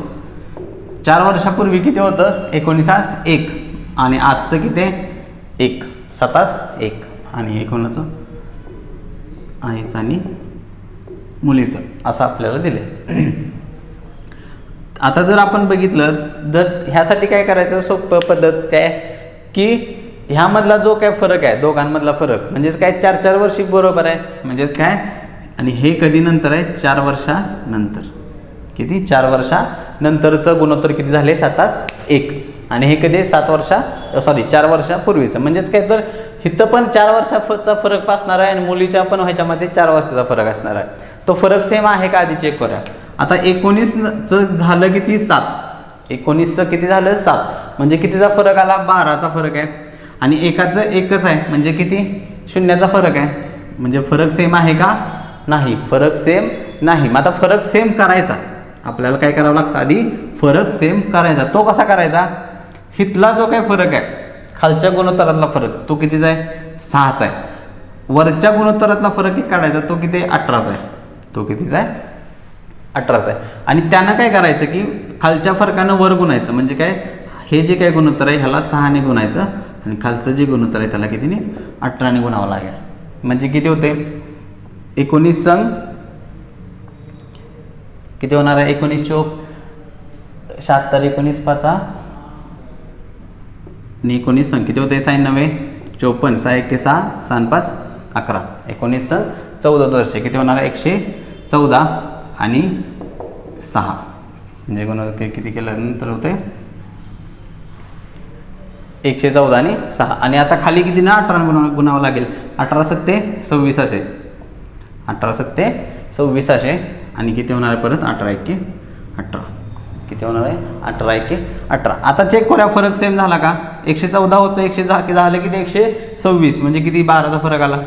4 वर्षापूर्वी किती होतं? 19:1 आणि आजचं किती? 1 27:1 आणि हे कोणाचं? आईचं आणि मुलीचं असं आपल्याला दिले. आता जर आपण बघितलं तर ह्यासाठी काय करायचं? सोपं पद्धत काय की ह्यामधला जो काय फरक आहे दोघांमधला फरक म्हणजेच काय 4 वर्षी बरोबर आहे. म्हणजेच काय? आणि हे कधी नंतर आहे? 4 वर्षानंतर. किती? 4 वर्षानंतरचं गुणोत्तर किती झाले? 27:1 आणि हे कधी? 4 वर्षापूर्वीचं. म्हणजेच काय तर इथं पण 4 वर्षाचा फरक असणार आहे आणि मुलीच्या पण ह्याच्यामध्ये 4 वर्षाचा फरक असणार आहे. तो फरक सेम आहे का आधी चेक करूया. आता 19चं झालं किती? 7. 19चं किती झालं? 7. म्हणजे कितीचा फरक आला? 12चा फरक आहे. आणि एकाचं 1च आहे म्हणजे किती? 0चा फरक आहे. म्हणजे फरक सेम आहे का? नाही, फरक सेम नाही. मग आता फरक सेम करायचा आपल्याला काय करावं लागतं? आधी फरक सेम करायचा. तो कसा करायचा? हितला जो काय फरक आहे खालच्या गुणोत्तरातला फरक तो कितीचा आहे? 6चा आहे. वरच्या गुणोत्तरातला फरक एक काढायचा तो किती? 18चा आहे. तो कितीचा आहे? 18चा आहे. आणि त्यानं काय करायचं की खालच्या फरकानं वर गुणायचं. म्हणजे काय? हे जे काय गुणोत्तर आहे ह्याला 6ने गुणायचं आणि खालचं जे गुणोत्तर आहे त्याला कितीने? 18ने गुणावं लागेल. म्हणजे किती होते? 19 संग किती होणार आहे? 19 चोक 76, 19 5 आणि 19 संग किती होते? 96 54 6 1 6 6 5 11. 19 संग 14 वर्षे किती होणार आहे? 114 आणि 6 म्हणजे गुणोत्तर किती केल्यानंतर होते? 114 आणि 6. आणि आता खाली किती ना 18 गुणावं लागेल. 18 सत्ते 26 असे. 18 सत्ते 26 असे आणि किती होणार आहे? परत 18 1 18. किती होणार आहे? 18 1 18. आता चेक करूया फरक सेम झाला का? 114 होतं 110 झालं किती? 126 म्हणजे किती? 12चा फरक आला.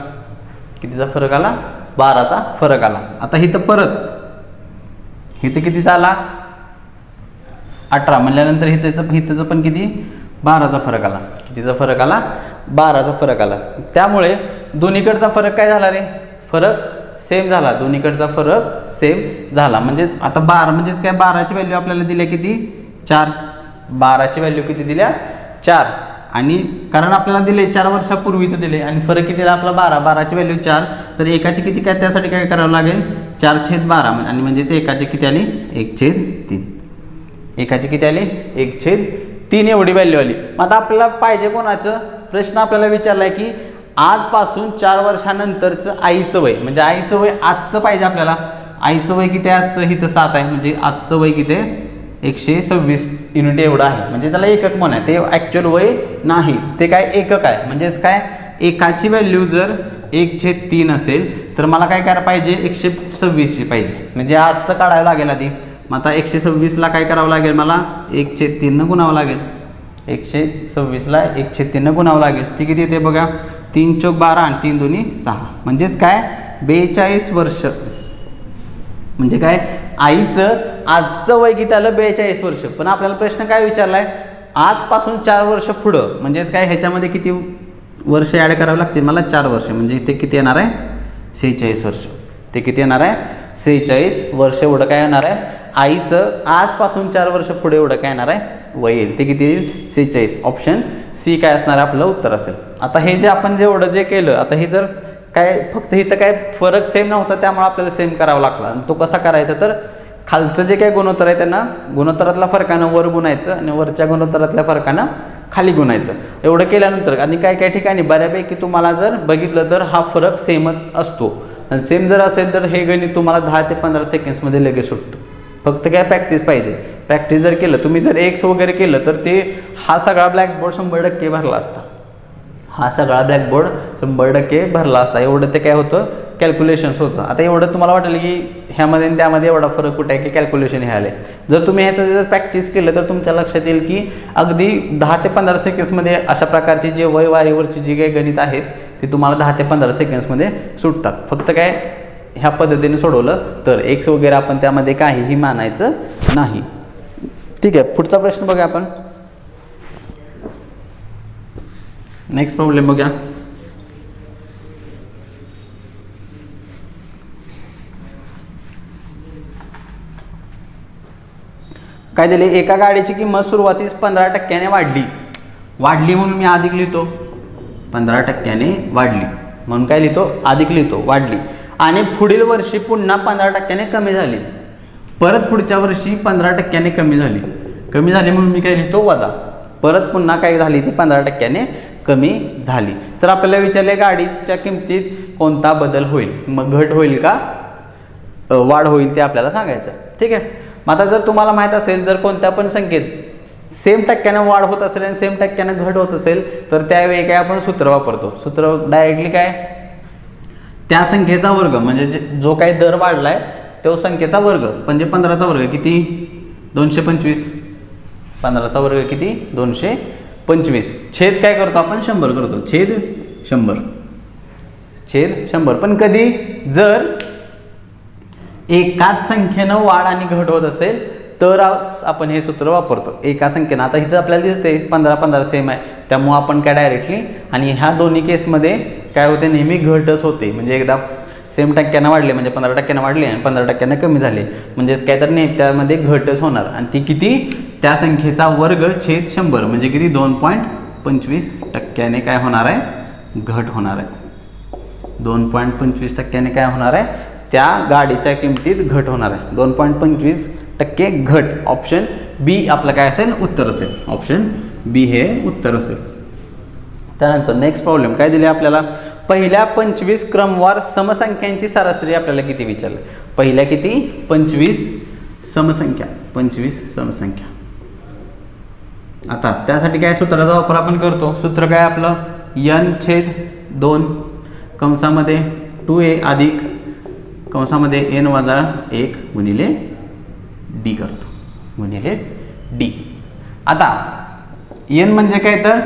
कितीचा फरक आला? 12चा फरक आला. आता इथं परत इथं कितीचा आला? 18 म्हणल्यानंतर हिथं पण किती? 12चा फरक आला. कितीचा फरक आला? 12चा फरक आला. त्यामुळे दोन्हीकडचा फरक काय झाला रे? फरक सेम झाला, दोन्हीकडचा फरक सेम झाला. म्हणजे आता 12 म्हणजेच काय, 12ची व्हॅल्यू आपल्याला दिल्या किती 4, 12ची व्हॅल्यू किती दिल्या 4. आणि कारण आपल्याला दिले 4 वर्षापूर्वीचं दिले आणि फरक किती दिला आपला 12, 12ची व्हॅल्यू 4. तर एकाची किती काय, त्यासाठी काय करावं लागेल 4/12 आणि म्हणजेच एकाची किती आली 1/3. एकाची किती आली 1/3 एवढी व्हॅल्यू आली. आता आपल्याला पाहिजे कोणाचं, प्रश्न आपल्याला विचारलाय की आजपासून 4 वर्षानंतरचं आईचं वय, म्हणजे आईचं वय आजचं पाहिजे आपल्याला. आईचं वय किती आहे, आजचं इथं 7 आहे, म्हणजे आजचं वय किती आहे 126 युनिट एवढं आहे. म्हणजे त्याला एकक म्हणा, ते ॲक्च्युअल वय नाही, ते काय एकक आहे. म्हणजेच काय, एकाची व्हॅल्यू जर 1/3 असेल तर मला काय करायला पाहिजे 126ची पाहिजे, म्हणजे आजचं काढायला लागेल आधी. मग आता 126ला काय करावं लागेल, मला 1/3 गुणावं लागेल. 126ला 1/3 गुणावं लागेल. ती किती येते बघा, 3 चौक 12 आणि 3 दोन्ही 6, म्हणजेच काय 42 वर्ष. म्हणजे काय, आईचं आजचं वय किती आलं 42 वर्ष. पण आपल्याला प्रश्न काय विचारलाय, आजपासून 4 वर्ष पुढं, म्हणजेच काय ह्याच्यामध्ये किती वर्ष ॲड करावं लागतील मला 4 वर्ष. म्हणजे इथे किती येणार आहे 46 वर्ष. ते किती येणार आहे 46 वर्ष एवढं काय येणार आहे आईचं आजपासून 4 वर्ष पुढे एवढं काय येणार आहे वय येईल. ते किती येईल 46. ऑप्शन सी काय असणार आहे आपलं उत्तर असेल. आता हे जे आपण जेवढं जे केलं, आता हे जर काय फक्त इथं काय फरक सेम नव्हता त्यामुळे आपल्याला सेम करावा लागला. आणि तो कसा करायचा, तर खालचं जे काही गुणोत्तर आहे त्यांना गुणोत्तरातल्या फरकानं वर गुणायचं आणि वरच्या गुणोत्तरातल्या फरकानं खाली गुणायचं. एवढं केल्यानंतर आणि काय काय ठिकाणी बऱ्यापैकी तुम्हाला जर बघितलं तर हा फरक सेमच असतो. आणि सेम जर असेल तर हे गणित तुम्हाला 10 ते 15 सेकंड्समध्ये लगेच सुटतं. फक्त काय प्रॅक्टिस पाहिजे. प्रॅक्टिस जर केलं तुम्ही, जर एक्स वगैरे केलं तर ते हा सगळा ब्लॅकबोर्ड 100% भरला असता. हा सगळा ब्लॅकबोर्ड 100% भरला असता. एवढं ते काय होतं कॅल्क्युलेशन्स होतं. आता एवढं तुम्हाला वाटेल की ह्यामध्ये आणि त्यामध्ये एवढा फरक कुठे आहे की कॅल्क्युलेशन हे आले. जर तुम्ही ह्याचं जर प्रॅक्टिस केलं तर तुमच्या लक्षात येईल की अगदी 10 ते 15 सेकंड्समध्ये अशा प्रकारची जे वय वारीवरची जी काही गणित आहेत ती तुम्हाला 10 ते 15 सेकंड्समध्ये सुटतात. फक्त काय ह्या पद्धतीने सोडवलं तर एक्स वगैरे आपण त्यामध्ये काहीही मानायचं नाही. ठीक आहे, पुढचा प्रश्न बघा आपण. नेक्स्ट प्रॉब्लेम बघा. काय दिले, एका गाडीची किंमत सुरुवातीस 15% वाढली म्हणून मी अधिक लिहितो. 15% वाढली म्हणून काय लिहितो अधिक लिहितो, वाढली. आणि पुढील वर्षी पुन्हा 15% कमी झाली. परत पुढच्या वर्षी 15% कमी झाली म्हणून मी काय लिहितो वजा. परत पुन्हा काय झाली ती 15% कमी झाली. तर आपल्याला विचारले गाडीच्या किमतीत कोणता बदल होईल, मग घट होईल का वाढ होईल ते आपल्याला सांगायचं. ठीक आहे. मग आता जर तुम्हाला माहीत असेल जर कोणत्या पण संख्येत सेम टक्क्यानं वाढ होत असेल आणि सेम टक्क्यानं घट होत असेल तर त्यावेळी काय आपण सूत्र वापरतो. सूत्र डायरेक्टली काय, त्या संख्येचा वर्ग म्हणजे जो काही दर वाढलाय तो संख्येचा वर्ग म्हणजे 15चा वर्ग किती 225. 15चा वर्ग किती 225. छेद काय करतो आपण 100 करतो. छेद 100. पण कधी जर एकाच संख्येनं वाढ आणि घट होत असेल तर आपण हे सूत्र वापरतो. एका संख्येनं आता इथं आपल्याला दिसते 15 सेम आहे त्यामुळे आपण काय डायरेक्टली, आणि ह्या दोन्ही केसमध्ये काय होते नेहमी घटच होते. म्हणजे एकदा सेम टक्क्यानं वाढले म्हणजे 15% वाढले आणि 15% कमी झाले म्हणजेच काय तर नेहमी त्यामध्ये घटच होणार. आणि ती किती त्या संख्येचा वर्ग छेद 100 म्हणजे किती 2.25% काय होणार आहे घट होणार आहे. 2.25% काय होणार आहे त्या गाडीच्या किमतीत घट होणार आहे. 2.25% घट. ऑप्शन बी आपलं काय असेल उत्तर असेल. ऑप्शन बी हे उत्तर असेल. त्यानंतर नेक्स्ट प्रॉब्लेम काय दिले आपल्याला, पहिल्या 25 क्रमवार समसंख्यांची सरासरी आपल्याला किती विचारलं. पहिल्या किती 25 समसंख्या. आता त्यासाठी काय सूत्राचा वापर आपण करतो. सूत्र काय आपलं n/2 कंसामध्ये 2a अधिक कंसामध्ये n-1 गुणिले d करतो. गुणिले d. आता n म्हणजे काय तर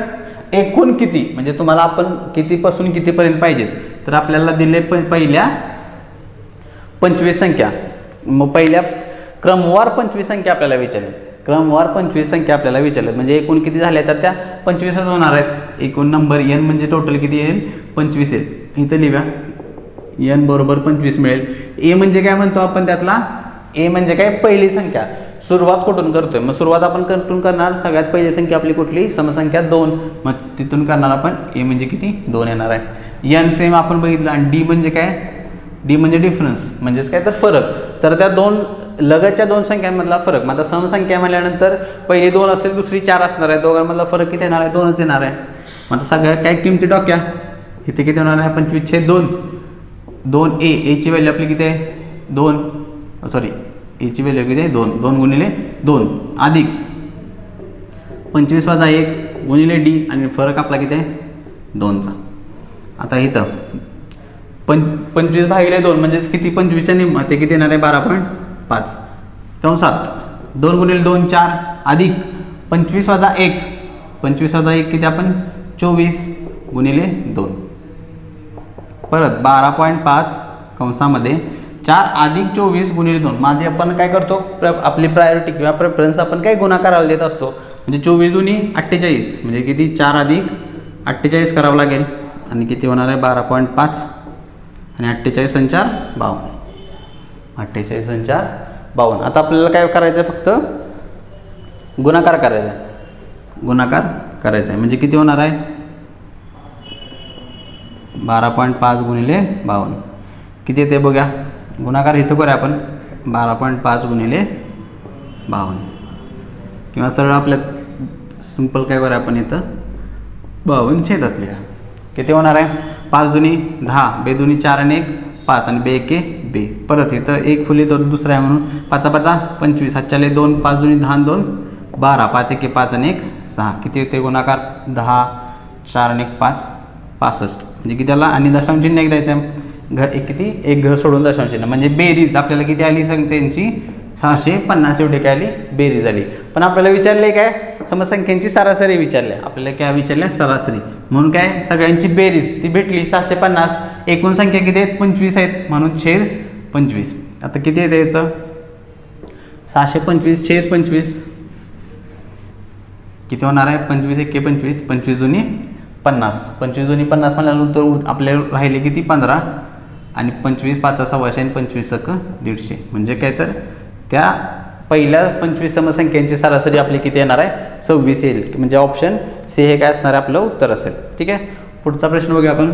एकूण किती, म्हणजे तुम्हाला आपण कितीपासून कितीपर्यंत पाहिजेत तर आपल्याला दिले पहिल्या 25 संख्या. मग पहिल्या क्रमवार 25 संख्या आपल्याला विचारली. क्रमवार 25 संख्या आपल्याला विचारले म्हणजे एकूण किती झाल्या तर त्या 25च होणार आहेत. एकूण नंबर n म्हणजे टोटल किती येईल 25 येईल. इथं लिहा n बरोबर 25 मिळेल. ए म्हणजे काय म्हणतो आपण त्यातला, ए म्हणजे काय पहिली संख्या. सुरुवात कुठून करतोय, मग सुरुवात आपण कुठून करणार, सगळ्यात पहिली संख्या आपली कुठली, समसंख्या 2, मग तिथून करणार आपण. ए म्हणजे किती 2 येणार आहे. n सेम आपण बघितलं. आणि डी म्हणजे काय, डी म्हणजे डिफरन्स म्हणजेच काय तर फरक. तर त्या दोन लगतच्या दोन संख्यांमधला फरक. मग आता समसंख्या म्हणल्यानंतर पहिली 2 असेल दुसरी 4 असणार आहे, दोघांमधला फरक किती येणार आहे, 2च येणार आहे. मग आता सगळ्या काय किमती डोक्या, इथे किती होणार आहे 25/2. 2 एची व्हॅल्यू आपली किती आहे 2, सॉरी एची व्हॅल्यू किती आहे 2, 2 गुणिले 2 अधिक 25 वजा 1 गुणिले डी, आणि फरक आपला किती आहे 2चा. आता इथं 25 भागिले 2 म्हणजेच किती 25च्या निम्मा, ते किती येणार आहे 12.5 कंसात 2 गुणिले 2 4 अधिक 25 वजा 1, 25 वजा 1 किती आपण 24 गुणिले 2, परत 12.5 कंसामध्ये 4 अधिक 24 गुणिले 2. माझे आपण काय करतो, आपली प्रायोरिटी किंवा प्रेफरन्स आपण काय गुणाकाराला देत असतो. म्हणजे 24 दुनी 48 म्हणजे किती 4 अधिक 48 करावं लागेल, आणि किती होणार आहे 12.5 आणि 48 आणि 4 52, 48 आणि 4 52. आता आपल्याला काय करायचं आहे, फक्त गुणाकार करायचा आहे, गुणाकार करायचा आहे. म्हणजे किती होणार आहे 12.5 गुणिले 52 किती येते बघा. गुणाकार इथं करूया आपण 12.5 गुणिले 52, किंवा सरळ आपल्या सिंपल काय करूया आपण इथं 52 छेदातले किती होणार आहे 5 दुनी 10, बे दुनी 4 आणि 1 5, आणि बे 1 बे. परत इथं एक फुली दुसरा आहे म्हणून 5 5 25, 7 2 5 दुनी 10 2 12, 5 1 5 आणि 1 6 किती येते गुणाकार 10 4 आणि 1 5 65. म्हणजे किती त्याला, आणि दशांश चिन्ह एक द्यायचं आहे, घर एक किती एक घर सोडून दशांश चिन्ह. म्हणजे बेरीज आपल्याला किती आली संख्यांची 650 एवढी काय आली बेरीज आली. पण आपल्याला विचारले काय समसंख्यांची सरासरी विचारल्या, आपल्याला काय विचारल्या सरासरी, म्हणून काय सगळ्यांची बेरीज ती भेटली 650. एकूण संख्या किती आहेत 25 आहेत, म्हणून छेद 25. आता किती येते याचं 625 छेद 25 किती होणार आहे 25 1 25, 25 दुनी 50, 25 दुनी 50 म्हणाल्यानंतर आपल्याला राहिले किती 15, आणि 25 5 सव्वाशे आणि 25 150. म्हणजे काय तर त्या पहिल्या 25 समसंख्यांची सरासरी आपली किती येणार आहे 26 येईल. म्हणजे ऑप्शन सी हे काय असणार आहे आपलं उत्तर असेल. ठीक आहे, पुढचा प्रश्न बघूया आपण.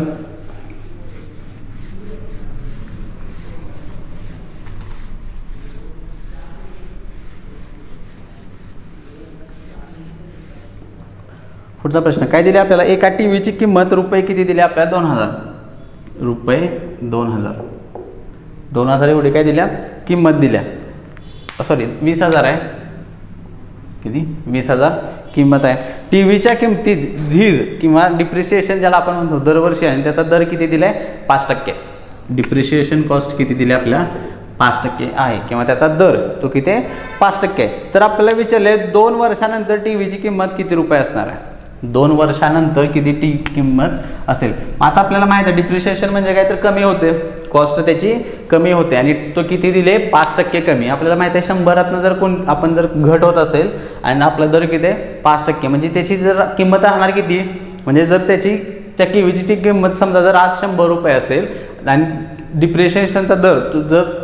पुढचा प्रश्न काय दिले आपल्याला, एका टीव्हीची किंमत रुपये किती दिली आपल्याला 2000 रुपये, 2000 एवढी काय दिल्या किंमत दिल्या, सॉरी 20,000 आहे, किती 20,000 किंमत आहे. टीव्हीच्या किमतीत झीज किंवा डिप्रिसिएशन ज्याला आपण म्हणतो दरवर्षी आहे, त्याचा दर किती दिलाय 5%. डिप्रिसिएशन कॉस्ट किती दिली आपल्या 5% आहे, किंवा त्याचा दर तो किती आहे 5% आहे. तर आपल्याला विचारले 2 वर्षानंतर टीव्हीची किंमत किती रुपये असणार आहे, 2 वर्षानंतर किती किंमत असेल. आता आपल्याला माहिती आहे डिप्रिसिएशन म्हणजे काय तर कमी होते, कॉस्ट त्याची कमी होते, आणि तो किती दिले 5% कमी. आपल्याला माहिती आहे 100तनं जर आपण जर घट होत असेल आणि आपला दर किती आहे 5%, म्हणजे त्याची जर किंमत राहणार किती, म्हणजे जर त्या टीव्हीची किंमत समजा जर आज 100 रुपये असेल आणि डिप्रिसिएशनचा दर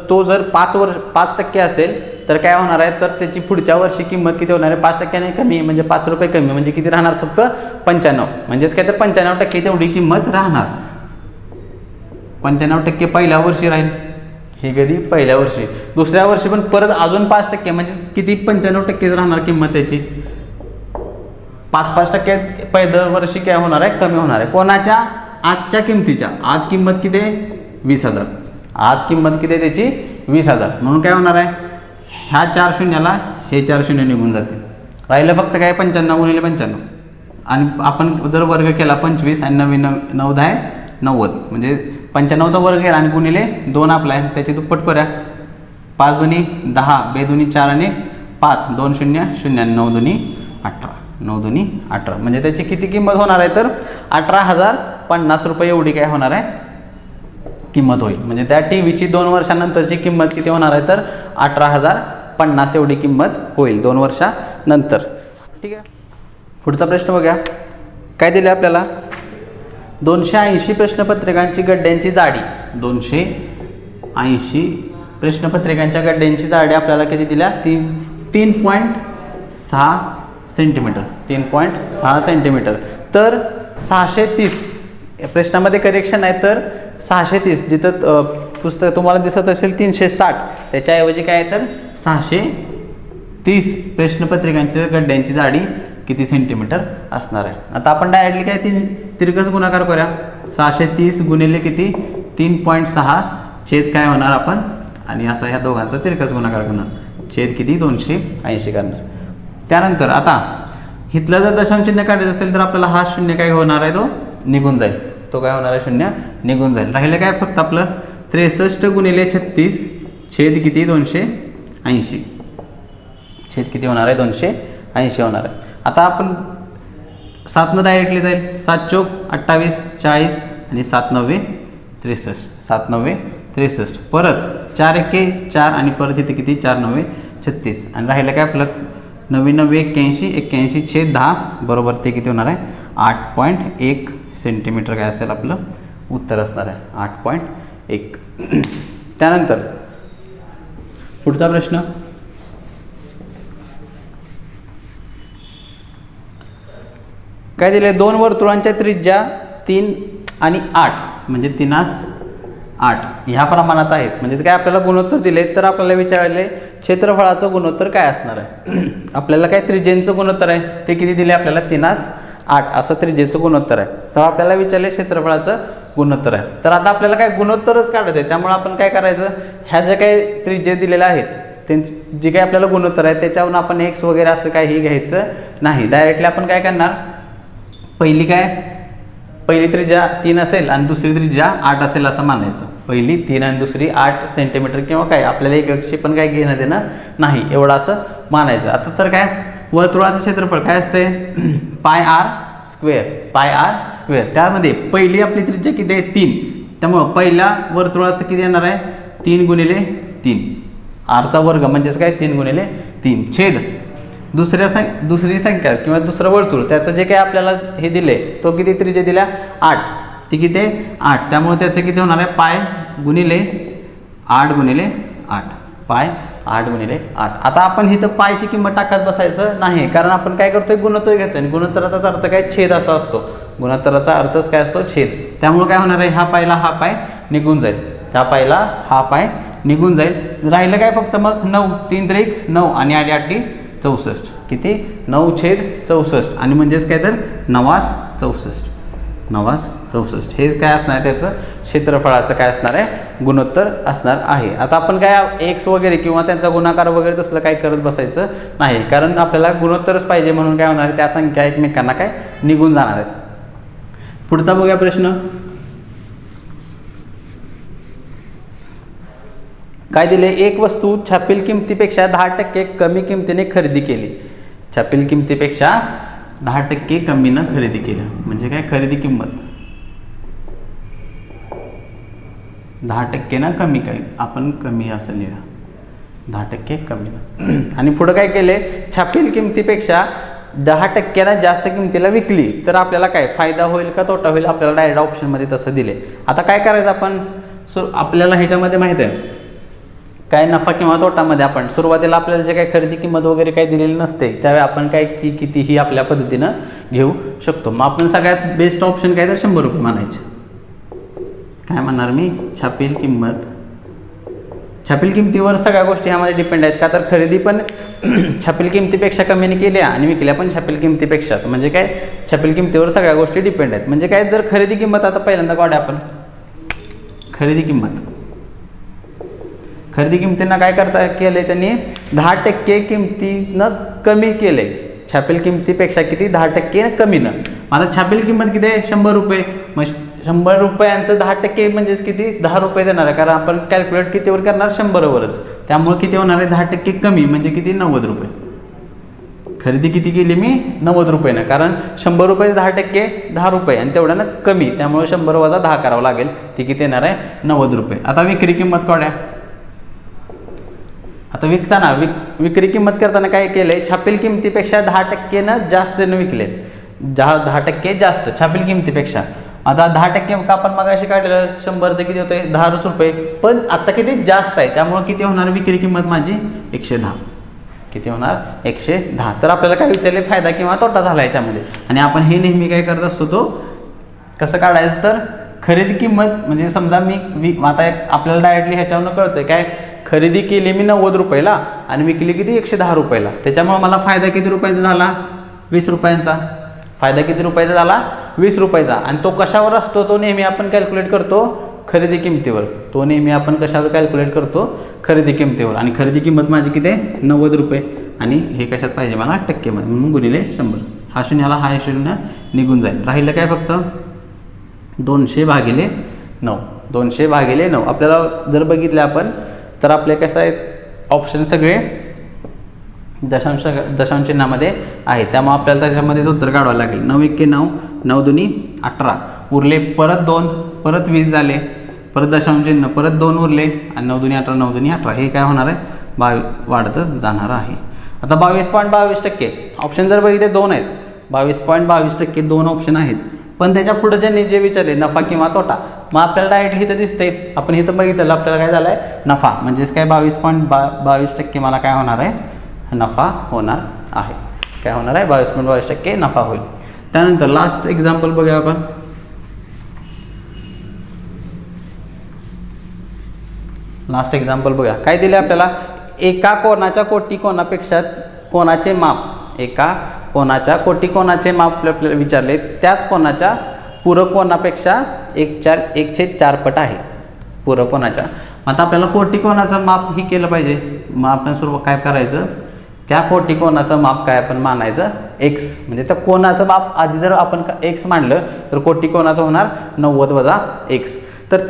तो जर 5% असेल तर काय होणार आहे, तर त्याची पुढच्या वर्षी किंमत किती होणार आहे 5% कमी, म्हणजे 5 रुपये कमी, म्हणजे किती राहणार फक्त 95. म्हणजेच काय तर 95% तेवढी किंमत राहणार. 95% पहिल्या वर्षी राहील, हे कधी पहिल्या वर्षी. दुसऱ्या वर्षी पण परत अजून 5%, म्हणजे किती 95% राहणार किंमत त्याची. 5% दरवर्षी काय होणार आहे कमी होणार आहे. कोणाच्या आजच्या किमतीच्या, आज किंमत किती आहे 20,000, आज किंमत किती आहे त्याची 20,000. म्हणून काय होणार आहे ह्या 4 शून्याला हे 4 शून्य निघून जाते, राहिलं फक्त काय 95 गुणिले 95, आणि आपण जर वर्ग केला 25 आणि 9 10 90, म्हणजे 95चा वर्ग केला आणि गुणिले 2 आपला आहे त्याची दुप्पट करूया. 5 दुनी 10, बे दुनी 4 आणि 5, 2 0 0, 9 दुनी 18, 9 दुनी 18, म्हणजे त्याची किती किंमत होणार आहे तर 18,050 रुपये एवढी काय होणार आहे किंमत होईल. म्हणजे त्या टीव्हीची 2 वर्षानंतरची किंमत किती होणार आहे तर 18,050 एवढी किंमत होईल 2 वर्षानंतर. ठीक आहे, पुढचा प्रश्न बघा काय दिले आपल्याला. 280 प्रश्नपत्रिकांची गड्ड्यांची जाडी 280 प्रश्नपत्रिकांच्या गड्ड्यांची जाडी आपल्याला किती दिल्या 3.6 सेंटीमीटर 3.6 सेंटीमीटर. तर 630 प्रश्नामध्ये करेक्शन आहे, तर 630 जिथं पुस्तक तुम्हाला दिसत असेल 360 त्याच्याऐवजी काय आहे तर 630 प्रश्नपत्रिकांच्या गड्ड्यांची जाडी किती सेंटीमीटर असणार आहे. आता आपण डायरेक्टली काय तिरकस गुणाकार करूया. 630 गुणिले किती 3.6 छेद काय होणार आपण आणि असं ह्या दोघांचा तिरकस गुणाकार करणार, छेद किती 280 करणार. त्यानंतर आता इथलं जर दशांश चिन्ह काढायचं असेल तर आपल्याला हा शून्य काय होणार आहे तो निघून जाईल, तो काय होणार आहे शून्य निघून जाईल. राहिलं काय फक्त आपलं 63 गुणिले 36 छेद किती 280 छेद किती होणार आहे 280 होणार आहे. आता आपण 7 डायरेक्टली जाईल. 7 चौक 28 40 आणि 7 नव्वे 63 7 नव्वे 63 परत 4 एके 4 आणि परत इथे किती 4 नव्वे 36 आणि राहिलं काय आपलं 81 छेद 10 बरोबर ते किती होणार आहे 8.1 सेंटीमीटर काय असेल आपलं उत्तर असणार आहे 8.1. त्यानंतर पुढचा प्रश्न काय दिले 2 वर्तुळांच्या त्रिज्या 3 आणि 8 म्हणजे 3:8 ह्या प्रमाणात आहेत. म्हणजे काय आपल्याला गुणोत्तर दिले तर आपल्याला विचारले क्षेत्रफळाचं गुणोत्तर काय असणार आहे. आपल्याला काय त्रिज्येचं गुणोत्तर आहे ते किती दिले आपल्याला 3:8 असं त्रिज्येचं गुणोत्तर आहे. तर आपल्याला विचारले क्षेत्रफळाचं गुणोत्तर आहे. तर आता आपल्याला काय गुणोत्तरच काढायचं आहे. त्यामुळे आपण काय करायचं ह्या ज्या काही त्रिज्या दिलेल्या आहेत त्यांची जे काही आपल्याला गुणोत्तर आहे त्याच्यावरून आपण एक्स वगैरे असं काही घ्यायचं नाही. डायरेक्टली आपण काय करणार पहिली त्रिज्या 3 असेल आणि दुसरी त्रिज्या 8 असेल असं मानायचं. पहिली 3 आणि दुसरी 8 सेंटीमीटर किंवा काय आपल्याला एककशी पण काय घेणं देणं नाही एवढं असं मानायचं. आता तर काय वर्तुळाचं क्षेत्रफळ काय असते पाय आर स्क्वेअर. त्यामध्ये पहिली आपली त्रिज्या किती आहे 3. त्यामुळं पहिल्या वर्तुळाचं किती येणार आहे 3 गुणिले 3 आरचा वर्ग म्हणजेच काय 3 गुणिले 3 छेद दुसरी संख्या किंवा दुसरं वर्तुळ त्याचं जे काय आपल्याला हे दिले तो किती त्रिज्या दिल्या 8 ती किती 8. त्यामुळे त्याचं किती होणार आहे पाय गुणिले 8 गुणिले 8 पाय 8 गुणिले 8. आता आपण इथं पायची किंमत टाकत बसायचं नाही कारण आपण काय करतोय गुणोत्तर घेतोय आणि गुणोत्तराचा अर्थ काय छेद असा असतो. गुणोत्तराचा अर्थच काय असतो छेद. त्यामुळे काय होणार आहे हा पायला हा पाय निघून जाईल, ह्या पायला हा पाय निघून जाईल. राहिलं काय फक्त मग 9 3 त्रिक 9 आणि 8 8 64 किती 9/64 आणि म्हणजेच काय तर 9/64 हे काय असणार आहे त्याचं क्षेत्रफळाचं काय असणार आहे गुणोत्तर असणार आहे. आता आपण काय एक्स वगैरे किंवा त्यांचा गुणाकार वगैरे तसलं काय करत बसायचं नाही कारण आपल्याला गुणोत्तरच पाहिजे म्हणून काय होणार आहे त्या संख्या एकमेकांना काय निघून जाणार आहेत. पुढचा बघूया प्रश्न काय दिले एक वस्तू छापील किमतीपेक्षा 10% कमी किमतीने खरेदी केली. छापील किमतीपेक्षा 10% कमीनं खरेदी केलं म्हणजे काय खरेदी किंमत 10% ना कमी काय आपण कमी असं लिहा 10% कमीनं आणि पुढं काय केले छापील किमतीपेक्षा 10% ना जास्त किमतीला विकली तर आपल्याला काय फायदा होईल का तोटा होईल आपल्याला डायरेक्ट ऑप्शनमध्ये तसं दिले. आता काय करायचं आपण आपल्याला ह्याच्यामध्ये माहीत आहे काय नफा किंवा तोटामध्ये आपण सुरुवातीला आपल्याला जे काही खरेदी किंमत वगैरे काही दिलेली नसते त्यावेळी आपण काय ती कितीही आपल्या पद्धतीनं घेऊ शकतो. मग आपण सगळ्यात बेस्ट ऑप्शन काय तर 100 रुपये मानायचे. काय म्हणणार मी छापील किमतीवर सगळ्या गोष्टी ह्यामध्ये डिपेंड आहेत का तर खरेदी पण छापील किमतीपेक्षा कमीने केल्या आणि विकल्या पण छापील किमतीपेक्षाच म्हणजे काय छापील किमतीवर सगळ्या गोष्टी डिपेंड आहेत. म्हणजे काय जर खरेदी किंमत आता पहिल्यांदा काढूया आपण खरेदी किमतींना काय केलंय त्यांनी 10% किमतीनं कमी केले छापील किमतीपेक्षा किती 10% कमीनं. आता छापील किंमत किती आहे 100 रुपये मग 100 रुपयांचं 10% म्हणजेच किती 10 रुपये देणार आहे कारण आपण कॅल्क्युलेट कितीवर करणार 100वरच. त्यामुळे किती होणार आहे 10% कमी म्हणजे किती 90 रुपये. खरेदी किती केली मी 90 रुपयानं कारण 100 रुपये 10% 10 रुपये आणि तेवढ्यानं कमी त्यामुळे 100 वजा 10 करावं लागेल ती किती येणार आहे 90 रुपये. आता विक्री किंमत काढूया. आता विकताना विक्री किंमत करताना काय केले छापील किमतीपेक्षा 10%नं जास्त विकले 10% जास्त छापील किमतीपेक्षा आता 10% का आपण मगाशी काढलेलं 100चं किती होतंय 10 रुपये, पण आता किती जास्त आहे त्यामुळे किती होणार विक्री किंमत माझी 110. किती होणार 110. तर आपल्याला काय विचारले फायदा किंवा तोटा झाला याच्यामध्ये. आणि आपण हे नेहमी काय करत असतो तो कसं काढायचं तर खरेदी किंमत म्हणजे समजा मी आता आपल्याला डायरेक्टली ह्याच्यावरून कळतंय काय खरेदी केली मी 90 रुपयाला आणि विकली किती 110 रुपयाला. त्याच्यामुळे मला फायदा किती रुपयाचा झाला 20 रुपयांचा. फायदा किती रुपयाचा झाला 20 रुपयाचा. आणि तो कशावर असतो तो नेहमी आपण कॅल्क्युलेट करतो खरेदी किमतीवर. तो नेहमी आपण कशावर कॅल्क्युलेट करतो खरेदी किमतीवर. आणि खरेदी किंमत माझी किती आहे 90 रुपये आणि हे कशात पाहिजे मला टक्केमध्ये म्हणून गुणिले 100. हा शून्याला हा शून्य निघून जाईल. राहिलं काय फक्त 200 भागिले 9. 200 भागिले 9 आपल्याला जर बघितलं आपण तर आपले कसं आहेत ऑप्शन सगळे दशांश चिन्हामध्ये आहे. त्यामुळे आपल्याला त्याच्यामध्येच उत्तर काढावं लागेल. 9 1 9, 9 2 18 उरले परत 2, परत 20 झाले, परत दशांश चिन्ह परत 2 उरले आणि 9 2 18, 9 2 18 हे काय होणार आहे 22 वाढतच जाणार आहे. आता 22.22% ऑप्शन जर बघितले 2 आहेत. 22.22% 2 ऑप्शन आहेत. पण त्याच्या पुढे ज्यांनी जे विचारले नफा किंवा तोटा मग आपल्याला डायरेक्टली इथं दिसते. आपण इथं बघितलं आपल्याला काय झालं आहे नफा म्हणजेच काय 22.22% मला काय होणार आहे नफा होणार आहे. काय होणार आहे 22.22% नफा होईल. त्यानंतर लास्ट एक्झाम्पल बघूया आपण. लास्ट एक्झाम्पल बघूया काय दिले आपल्याला. एका कोणाच्या कोटी कोणापेक्षा कोणाचे माप एका कोणाच्या कोटी कोणाचे माप आपल्याला विचारले त्याच कोणाच्या पूरक कोणापेक्षा 1/4 पट आहे. पूरक कोणाच्या आता आपल्याला कोटी कोणाचं माप ही केलं पाहिजे. मग आपण सर्व काय करायचं त्या कोटी कोणाचं माप काय आपण मानायचं x. म्हणजे त्या कोणाचं माप आधी जर आपण x मानलं तर कोटी कोणाचं होणार 90 - x. तर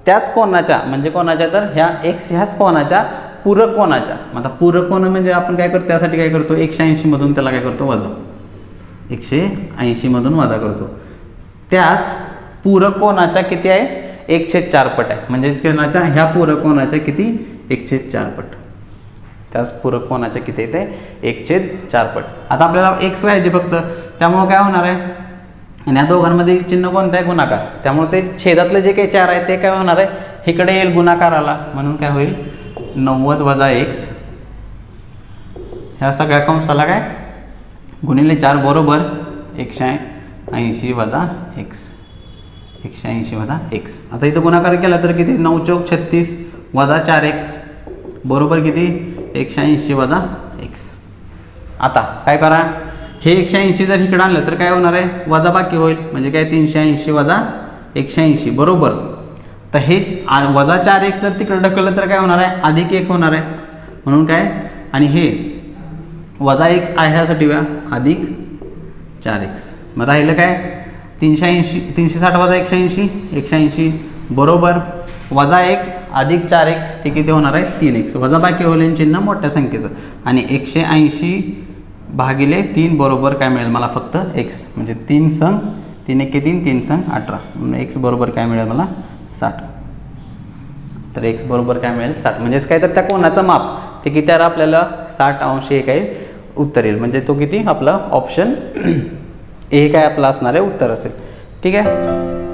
त्याच कोणाच्या म्हणजे कोणाच्या तर ह्या x ह्याच कोणाच्या पूरक कोणाच्या. आता पूरक कोण म्हणजे आपण काय करतो त्यासाठी काय करतो 180 मधून त्याला काय करतो वजा 180 मधून वजा करतो. त्याच पूरक कोणाच्या किती आहे 1/4 पट आहे. म्हणजे कोणाच्या ह्या पूरक कोणाच्या किती 1/4 पट. त्याच पूरक कोणाच्या किती येते 1/4 पट. आता आपल्याला x पाहिजे फक्त त्यामुळे काय होणार आहे आणि या दोघांमध्ये चिन्ह कोणतं आहे गुणाकार. त्यामुळे ते छेदातले जे काही 4 आहे ते काय होणार आहे इकडे येईल गुणाकाराला म्हणून काय होईल 90 - x ह्या सगळ्या कंसाला काय गुणिले 4 बरोबर 180 - x. 180 - x. आता इथं गुणाकार केला तर किती 9 चौक 36 वजा 4x बरोबर किती 180 - x. आता काय करा हे 180 जर इकडे आणलं तर काय होणार आहे वजा बाकी होईल म्हणजे काय 380 - 180 बरोबर. तर हे वजा 4x जर तिकडे ढकललं तर काय होणार आहे अधिक 1 होणार आहे म्हणून काय आणि हे वजा x आहे ह्यासाठी अधिक 4x. मग राहिलं काय 360 - 180 180 बरोबर वजा x अधिक 4x ते किती होणार आहे 3x. वजा बाकी होईल चिन्ह मोठ्या संख्येचं आणि 180 भागिले 3 बरोबर काय मिळेल मला फक्त x. म्हणजे 3 संग 3 1 3 3 संग 18 म्हणून x बरोबर काय मिळेल मला 60. तर x बरोबर काय मिळेल 60. म्हणजेच काय तर त्या कोणाचं माप ते किती आपल्याला 60 अंश हे काय उत्तर येईल. म्हणजे तो किती आपला ऑप्शन ए काय आपला असणार आहे उत्तर असेल. ठीक आहे.